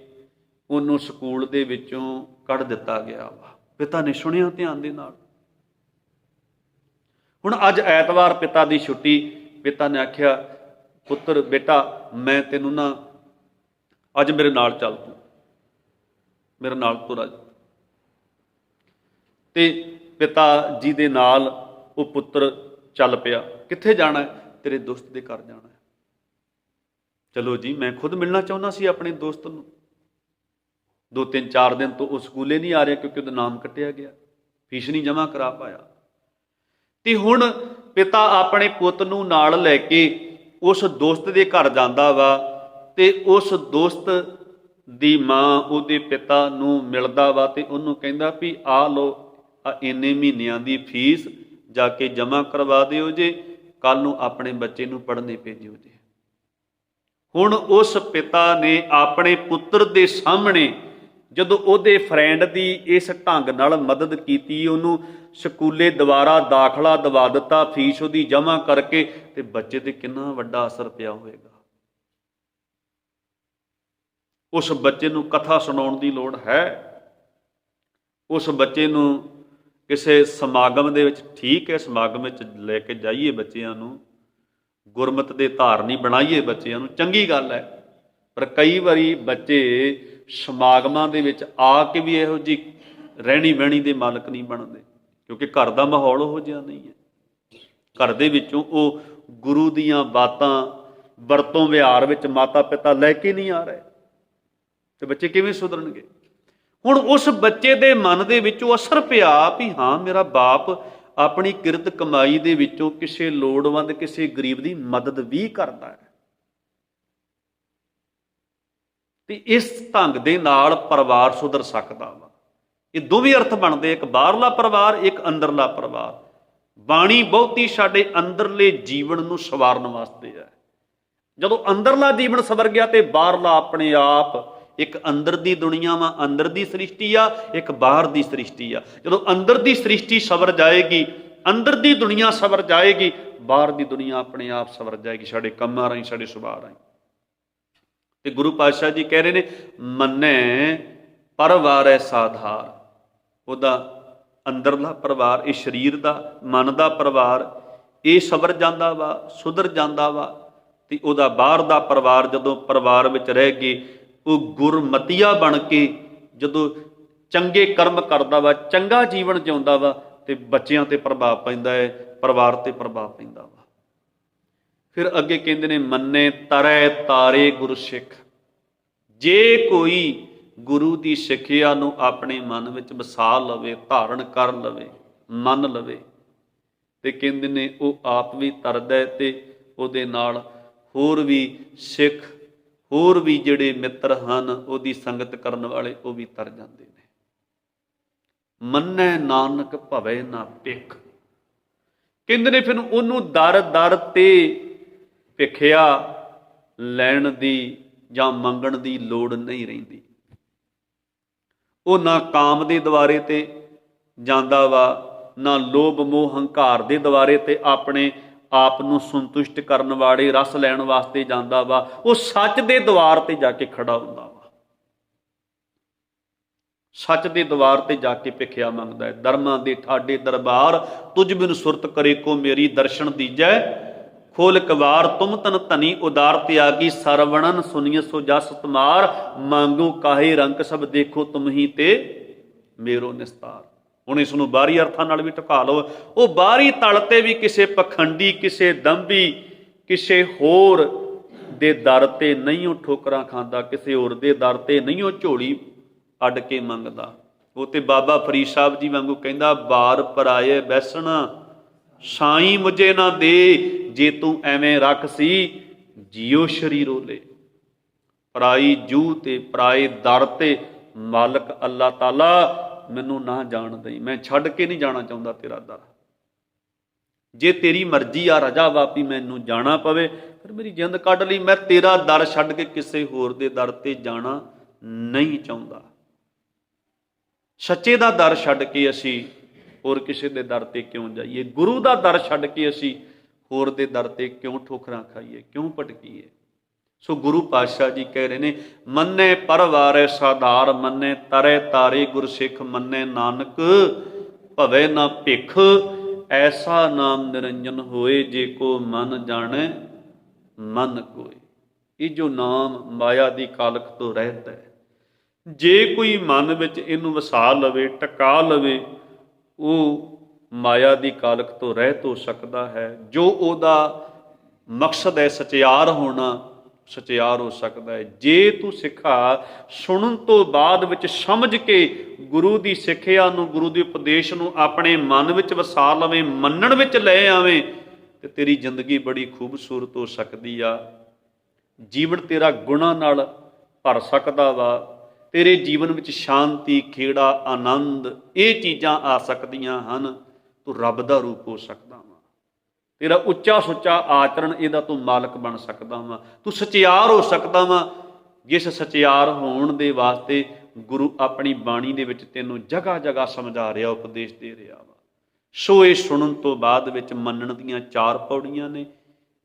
Speaker 1: ਉਹਨੂੰ ਸਕੂਲ ਦੇ ਵਿੱਚੋਂ ਕੱਢ ਦਿੱਤਾ ਗਿਆ ਵਾ। ਪਿਤਾ ਨੇ ਸੁਣਿਆ ਧਿਆਨ ਦੇ ਨਾਲ। ਹੁਣ ਅੱਜ ਐਤਵਾਰ ਪਿਤਾ ਦੀ ਛੁੱਟੀ, ਪਿਤਾ ਨੇ ਆਖਿਆ ਪੁੱਤਰ ਬੇਟਾ ਮੈਂ ਤੈਨੂੰ ਨਾ ਅੱਜ ਮੇਰੇ ਨਾਲ ਚੱਲ, ਤੂੰ ਮੇਰੇ ਨਾਲ ਤੁਰ ਅੱਜ। ਤੇ ਪਿਤਾ ਜੀ ਦੇ ਨਾਲ ਉਹ ਪੁੱਤਰ ਚੱਲ ਪਿਆ। ਕਿੱਥੇ ਜਾਣਾ ਹੈ? ਤੇਰੇ ਦੋਸਤ ਦੇ ਘਰ ਜਾਣਾ ਹੈ। ਚਲੋ ਜੀ, ਮੈਂ ਖੁਦ ਮਿਲਣਾ ਚਾਹੁੰਦਾ ਸੀ ਆਪਣੇ ਦੋਸਤ ਨੂੰ। 2-3-4 ਦਿਨ ਤੋਂ ਉਹ ਸਕੂਲੇ ਨਹੀਂ ਆ ਰਿਹਾ ਕਿਉਂਕਿ ਉਹਦਾ ਨਾਮ ਕੱਟਿਆ ਗਿਆ, ਫੀਸ ਨਹੀਂ ਜਮ੍ਹਾਂ ਕਰਾ ਪਾਇਆ। ਤੇ ਹੁਣ ਪਿਤਾ ਆਪਣੇ ਪੁੱਤ ਨੂੰ ਨਾਲ ਲੈ ਕੇ ਉਸ ਦੋਸਤ ਦੇ ਘਰ ਜਾਂਦਾ ਵਾ, ਤੇ ਉਸ ਦੋਸਤ ਦੀ ਮਾਂ ਉਹਦੇ ਪਿਤਾ ਨੂੰ ਮਿਲਦਾ ਵਾ ਤੇ ਉਹਨੂੰ ਕਹਿੰਦਾ ਵੀ ਆ ਲਓ ਆ ਇੰਨੇ ਮਹੀਨਿਆਂ ਦੀ ਫੀਸ ਜਾ ਕੇ ਜਮ੍ਹਾਂ ਕਰਵਾ ਦਿਓ ਜੇ, ਕੱਲ ਨੂੰ ਆਪਣੇ ਬੱਚੇ ਨੂੰ ਪੜ੍ਹਨੇ ਭੇਜਿਓ ਜੇ। ਹੁਣ ਉਸ ਪਿਤਾ ਨੇ ਆਪਣੇ ਪੁੱਤਰ ਦੇ ਸਾਹਮਣੇ ਜਦੋਂ ਉਹਦੇ ਫਰੈਂਡ ਦੀ ਇਸ ਢੰਗ ਨਾਲ ਮਦਦ ਕੀਤੀ, ਉਹਨੂੰ ਸਕੂਲੇ ਦੁਬਾਰਾ ਦਾਖਲਾ ਦਵਾ ਦਿੱਤਾ, ਫੀਸ ਉਹਦੀ ਜਮ੍ਹਾਂ ਕਰਕੇ, ਤੇ ਬੱਚੇ ਤੇ ਕਿੰਨਾ ਵੱਡਾ ਅਸਰ ਪਿਆ ਹੋਵੇਗਾ। ਉਸ ਬੱਚੇ ਨੂੰ ਕਥਾ ਸੁਣਾਉਣ ਦੀ ਲੋੜ ਹੈ। ਉਸ ਬੱਚੇ ਨੂੰ ਕਿਸੇ ਸਮਾਗਮ ਦੇ ਵਿੱਚ, ਠੀਕ ਹੈ ਸਮਾਗਮ ਵਿੱਚ ਲੈ ਕੇ ਜਾਈਏ ਬੱਚਿਆਂ ਨੂੰ, ਗੁਰਮਤਿ ਦੇ ਧਾਰਨੀ ਬਣਾਈਏ ਬੱਚਿਆਂ ਨੂੰ, ਚੰਗੀ ਗੱਲ ਹੈ। ਪਰ ਕਈ ਵਾਰੀ ਬੱਚੇ ਸਮਾਗਮਾਂ ਦੇ ਵਿੱਚ ਆ ਕੇ ਵੀ ਇਹੋ ਜਿਹੀ ਰਹਿਣੀ ਬਹਿਣੀ ਦੇ ਮਾਲਕ ਨਹੀਂ ਬਣਦੇ, ਕਿਉਂਕਿ ਘਰ ਦਾ ਮਾਹੌਲ ਉਹੋ ਜਿਹਾ ਨਹੀਂ ਹੈ। ਘਰ ਦੇ ਵਿੱਚੋਂ ਉਹ ਗੁਰੂ ਦੀਆਂ ਬਾਤਾਂ ਵਰਤੋਂ ਵਿਹਾਰ ਵਿੱਚ ਮਾਤਾ ਪਿਤਾ ਲੈ ਕੇ ਨਹੀਂ ਆ ਰਹੇ, ਤੇ ਬੱਚੇ ਕਿਵੇਂ ਸੁਧਰਨਗੇ? ਹੁਣ ਉਸ ਬੱਚੇ ਦੇ ਮਨ ਦੇ ਵਿੱਚੋਂ ਅਸਰ ਪਿਆ ਵੀ ਹਾਂ ਮੇਰਾ ਬਾਪ ਆਪਣੀ ਕਿਰਤ ਕਮਾਈ ਦੇ ਵਿੱਚੋਂ ਕਿਸੇ ਲੋੜਵੰਦ, ਕਿਸੇ ਗਰੀਬ ਦੀ ਮਦਦ ਵੀ ਕਰਦਾ ਹੈ। ਤੇ ਇਸ ਢੰਗ ਦੇ ਨਾਲ ਪਰਿਵਾਰ ਸੁਧਰ ਸਕਦਾ ਵਾ। ਇਹ ਦੋਵੇਂ ਅਰਥ ਬਣਦੇ, ਇੱਕ ਬਾਹਰਲਾ ਪਰਿਵਾਰ, ਇੱਕ ਅੰਦਰਲਾ ਪਰਿਵਾਰ। ਬਾਣੀ ਬਹੁਤੀ ਸਾਡੇ ਅੰਦਰਲੇ ਜੀਵਨ ਨੂੰ ਸਵਾਰਨ ਵਾਸਤੇ ਹੈ। ਜਦੋਂ ਅੰਦਰਲਾ ਜੀਵਨ ਸਵਰ ਗਿਆ ਤੇ ਬਾਹਰਲਾ ਆਪਣੇ ਆਪ, ਇੱਕ ਅੰਦਰ ਦੀ ਦੁਨੀਆ ਵਾ, ਅੰਦਰ ਦੀ ਸ੍ਰਿਸ਼ਟੀ ਆ, ਇੱਕ ਬਾਹਰ ਦੀ ਸ੍ਰਿਸ਼ਟੀ ਆ। ਜਦੋਂ ਅੰਦਰ ਦੀ ਸ੍ਰਿਸ਼ਟੀ ਸਵਰ ਜਾਏਗੀ, ਅੰਦਰ ਦੀ ਦੁਨੀਆ ਸਵਰ ਜਾਏਗੀ, ਬਾਹਰ ਦੀ ਦੁਨੀਆ ਆਪਣੇ ਆਪ ਸਵਰ ਜਾਏਗੀ, ਸਾਡੇ ਕੰਮਾਂ ਰਾਹੀਂ, ਸਾਡੇ ਸੁਭਾਅ ਰਾਹੀਂ। ਤੇ ਗੁਰੂ ਪਾਤਸ਼ਾਹ ਜੀ ਕਹਿ ਰਹੇ ਨੇ ਮੰਨੈ ਪਰਿਵਾਰ ਐਸਾ ਆਧਾਰ। ਉਹਦਾ ਅੰਦਰਲਾ ਪਰਿਵਾਰ, ਇਹ ਸਰੀਰ ਦਾ, ਮਨ ਦਾ ਪਰਿਵਾਰ, ਇਹ ਸਵਰ ਜਾਂਦਾ ਵਾ, ਸੁਧਰ ਜਾਂਦਾ ਵਾ। ਤੇ ਉਹਦਾ ਬਾਹਰ ਦਾ ਪਰਿਵਾਰ ਜਦੋਂ ਪਰਿਵਾਰ ਵਿੱਚ ਰਹਿ ਕੇ ਉਹ ਗੁਰਮਤੀਆ ਬਣ ਕੇ ਜਦੋਂ ਚੰਗੇ ਕਰਮ ਕਰਦਾ ਵਾ, ਚੰਗਾ ਜੀਵਨ ਜਿਉਂਦਾ ਵਾ, ਤੇ ਬੱਚਿਆਂ ਤੇ ਪ੍ਰਭਾਵ ਪੈਂਦਾ ਹੈ, ਪਰਿਵਾਰ ਤੇ ਪ੍ਰਭਾਵ ਪੈਂਦਾ ਵਾ। ਫਿਰ ਅੱਗੇ ਕਹਿੰਦੇ ਨੇ ਮੰਨੇ ਤਰੈ ਤਾਰੇ ਗੁਰੂ ਸਿੱਖ। ਜੇ ਕੋਈ ਗੁਰੂ ਦੀ ਸਿੱਖਿਆ ਨੂੰ ਆਪਣੇ ਮਨ ਵਿੱਚ ਵਸਾ ਲਵੇ, ਧਾਰਨ ਕਰ ਲਵੇ, ਮੰਨ ਲਵੇ, ਤੇ ਕਹਿੰਦੇ ਨੇ ਉਹ ਆਪ ਵੀ ਤਰਦਾ ਤੇ ਉਹਦੇ ਨਾਲ ਹੋਰ ਵੀ ਸਿੱਖ, ਹੋਰ ਵੀ ਜਿਹੜੇ ਮਿੱਤਰ ਹਨ ਉਹਦੀ ਸੰਗਤ ਕਰਨ ਵਾਲੇ, ਉਹ ਵੀ ਤਰ ਜਾਂਦੇ ਨੇ। ਮੰਨੈ ਨਾਨਕ ਭਵੈ ਨਾ ਭਿਖ। ਕਹਿੰਦੇ ਨੇ ਫਿਰ ਉਹਨੂੰ ਦਰ ਦਰ ਤੇ ਭਿਖਿਆ ਲੈਣ ਦੀ ਜਾਂ ਮੰਗਣ ਦੀ ਲੋੜ ਨਹੀਂ ਰਹਿੰਦੀ। ਉਹ ਨਾ ਕਾਮ ਦੇ ਦੁਆਰੇ ਤੇ ਜਾਂਦਾ ਵਾ, ਨਾ ਲੋਭ ਮੋਹ ਹੰਕਾਰ ਦੇ ਦੁਆਰੇ ਤੇ ਆਪਣੇ ਆਪ ਨੂੰ ਸੰਤੁਸ਼ਟ ਕਰਨ ਵਾਲੇ ਰਸ ਲੈਣ ਵਾਸਤੇ ਜਾਂਦਾ ਵਾ। ਉਹ ਸੱਚ ਦੇ ਦੁਆਰ ਤੇ ਜਾ ਕੇ ਖੜਾ ਹੁੰਦਾ ਵਾ। ਸੱਚ ਦੇ ਦਵਾਰ ਤੇ ਜਾ ਕੇ ਭਿਖਿਆ ਮੰਗਦਾ ਹੈ। ਦਰਮਾਂ ਦੇ ਠਾਡੇ ਦਰਬਾਰ, ਤੁਝ ਬਿਨ ਸੁਰਤ ਕਰੇ ਕੋ ਮੇਰੀ, ਦਰਸ਼ਨ ਦੀਜੈ ਖੋਲ ਕਵਾਰ। ਤੁਮ ਤਨ ਧਨੀ ਉਦਾਰ ਤਿਆਗੀ, ਸਰਵਣਨ ਸੁਨੀਏ ਸੋ ਜਸ ਤੁਮਾਰ। ਮੰਗੂ ਕਾਹੇ ਰੰਗ ਸਭ ਦੇਖੋ ਤੁਮ ਹੀ ਤੇ ਮੇਰੋ ਨਿਸਤਾਰ। ਹੁਣ ਇਸ ਨੂੰ ਬਾਹਰੀ ਅਰਥਾਂ ਨਾਲ ਵੀ ਢਕਾ ਲਓ। ਉਹ ਬਾਹਰੀ ਤਲ ਤੇ ਵੀ ਕਿਸੇ ਪਖੰਡੀ, ਕਿਸੇ ਦੰਭੀ, ਕਿਸੇ ਹੋਰ ਦੇ ਦਰ ਤੇ ਨਹੀਂ ਉਹ ਠੋਕਰਾਂ ਖਾਂਦਾ, ਕਿਸੇ ਹੋਰ ਦੇ ਦਰ ਤੇ ਨਹੀਂ ਉਹ ਝੋਲੀ ਅੱਡ ਕੇ ਮੰਗਦਾ। ਉਹ ਤੇ ਬਾਬਾ ਫਰੀਦ ਸਾਹਿਬ ਜੀ ਵਾਂਗੂ ਕਹਿੰਦਾ, ਬਾਰ ਪਰਾਏ ਬੈਸਣਾ ਸਾਈਂ ਮੁਝੇ ਨਾ ਦੇ, ਜੇ ਤੂੰ ਐਵੇਂ ਰੱਖ ਸੀ ਜੀਓ ਸ਼ਰੀਰੋਲੇ। ਪਰਾਈ ਜੂਹ ਤੇ ਪਰਾਏ ਦਰ ਤੇ ਮਾਲਕ ਅੱਲਾਹ ਤਾਲਾ ਮੈਨੂੰ ਨਾ ਜਾਣ ਦਈ, ਮੈਂ ਛੱਡ ਕੇ ਨਹੀਂ ਜਾਣਾ ਚਾਹੁੰਦਾ ਤੇਰਾ ਦਰ। ਜੇ ਤੇਰੀ ਮਰਜ਼ੀ ਆ ਰਜਾ ਵਾਪੀ ਮੈਨੂੰ ਜਾਣਾ ਪਵੇ, ਫਿਰ ਮੇਰੀ ਜਿੰਦ ਕੱਢ ਲਈ। ਮੈਂ ਤੇਰਾ ਦਰ ਛੱਡ ਕੇ ਕਿਸੇ ਹੋਰ ਦੇ ਦਰ ਤੇ ਜਾਣਾ ਨਹੀਂ ਚਾਹੁੰਦਾ। ਸੱਚੇ ਦਾ ਦਰ ਛੱਡ ਕੇ ਅਸੀਂ ਹੋਰ ਕਿਸੇ ਦੇ ਦਰ ਤੇ ਕਿਉਂ ਜਾਈਏ? ਗੁਰੂ ਦਾ ਦਰ ਛੱਡ ਕੇ ਅਸੀਂ ਹੋਰ ਦੇ ਦਰ ਤੇ ਕਿਉਂ ਠੋਕਰਾਂ ਖਾਈਏ, ਕਿਉਂ ਭਟਕੀਏ? ਸੋ ਗੁਰੂ ਪਾਤਸ਼ਾਹ ਜੀ ਕਹਿ ਰਹੇ ਨੇ, ਮੰਨੇ ਪਰਵਾਰੇ ਸਾਧਾਰ, ਮੰਨੇ ਤਰੇ ਤਾਰੇ ਗੁਰਸਿੱਖ, ਮੰਨੇ ਨਾਨਕ ਭਵੇ ਨਾ ਭਿਖ। ਐਸਾ ਨਾਮ ਨਿਰੰਜਨ ਹੋਏ, ਜੇ ਕੋ ਮਨ ਜਾਣੇ ਮਨ ਕੋਏ। ਇਹ ਜੋ ਨਾਮ ਮਾਇਆ ਦੀ ਕਾਲਖ ਤੋਂ ਰਹਿਤ ਹੈ, ਜੇ ਕੋਈ ਮਨ ਵਿੱਚ ਇਹਨੂੰ ਵਸਾ ਲਵੇ, ਟਿਕਾ ਲਵੇ, ਉਹ ਮਾਇਆ ਦੀ ਕਾਲਖ ਤੋਂ ਰਹਿਤ ਹੋ ਸਕਦਾ ਹੈ। ਜੋ ਉਹਦਾ ਮਕਸਦ ਹੈ ਸਚਿਆਰ ਹੋਣਾ, ਸਚਿਆਰ ਹੋ ਸਕਦਾ ਹੈ। ਜੇ ਤੂੰ ਸਿੱਖਾ ਸੁਣਨ ਤੋਂ ਬਾਅਦ ਵਿੱਚ ਸਮਝ ਕੇ ਗੁਰੂ ਦੀ ਸਿੱਖਿਆ ਨੂੰ, ਗੁਰੂ ਦੇ ਉਪਦੇਸ਼ ਨੂੰ ਆਪਣੇ ਮਨ ਵਿੱਚ ਵਸਾ ਲਵੇਂ, ਮੰਨਣ ਵਿੱਚ ਲੈ ਆਵੇਂ, ਤੇ ਤੇਰੀ ਜ਼ਿੰਦਗੀ ਬੜੀ ਖੂਬਸੂਰਤ ਹੋ ਸਕਦੀ ਆ। ਜੀਵਨ ਤੇਰਾ ਗੁਣਾਂ ਨਾਲ ਭਰ ਸਕਦਾ ਵਾ। ਤੇਰੇ ਜੀਵਨ ਵਿੱਚ ਸ਼ਾਂਤੀ, ਖੇੜਾ, ਆਨੰਦ, ਇਹ ਚੀਜ਼ਾਂ ਆ ਸਕਦੀਆਂ ਹਨ। ਤੂੰ ਰੱਬ ਦਾ ਰੂਪ ਹੋ ਸਕਦਾ ਵਾ। ਤੇਰਾ ਉੱਚਾ ਸੁੱਚਾ ਆਚਰਣ, ਇਹਦਾ ਤੂੰ ਮਾਲਕ ਬਣ ਸਕਦਾ ਵਾ। ਤੂੰ ਸਚਿਆਰ ਹੋ ਸਕਦਾ ਵਾ। ਜਿਸ ਸਚਿਆਰ ਹੋਣ ਦੇ ਵਾਸਤੇ ਗੁਰੂ ਆਪਣੀ ਬਾਣੀ ਦੇ ਵਿੱਚ ਤੈਨੂੰ ਜਗ੍ਹਾ ਜਗ੍ਹਾ ਸਮਝਾ ਰਿਹਾ, ਉਪਦੇਸ਼ ਦੇ ਰਿਹਾ ਵਾ। ਸੋ ਇਹ ਸੁਣਨ ਤੋਂ ਬਾਅਦ ਵਿੱਚ ਮੰਨਣ ਦੀਆਂ 4 ਪੌੜੀਆਂ ਨੇ।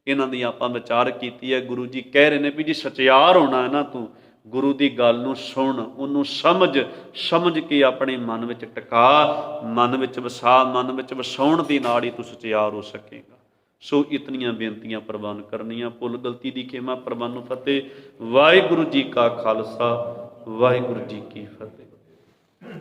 Speaker 1: ਇਹਨਾਂ ਦੀ ਆਪਾਂ ਵਿਚਾਰ ਕੀਤੀ ਹੈ। ਗੁਰੂ ਜੀ ਕਹਿ ਰਹੇ ਨੇ ਵੀ ਜੇ ਸਚਿਆਰ ਹੋਣਾ ਹੈ ਨਾ, ਤੂੰ ਗੁਰੂ ਦੀ ਗੱਲ ਨੂੰ ਸੁਣ, ਉਹਨੂੰ ਸਮਝ ਕੇ ਆਪਣੇ ਮਨ ਵਿੱਚ ਟਿਕਾ, ਮਨ ਵਿੱਚ ਵਸਾ। ਮਨ ਵਿੱਚ ਵਸਾਉਣ ਦੇ ਨਾਲ ਹੀ ਤੂੰ ਸਚਿਆਰ ਹੋ ਸਕੇਗਾ। ਸੋ ਇਤਨੀਆਂ ਬੇਨਤੀਆਂ ਪ੍ਰਵਾਨ ਕਰਨੀਆਂ। ਭੁੱਲ ਗਲਤੀ ਦੀ ਖੇਮਾ ਪ੍ਰਵਾਨ ਨੂੰ ਫਤਿਹ। ਵਾਹਿਗੁਰੂ ਜੀ ਕਾ ਖਾਲਸਾ, ਵਾਹਿਗੁਰੂ ਜੀ ਕੀ ਫਤਿਹ।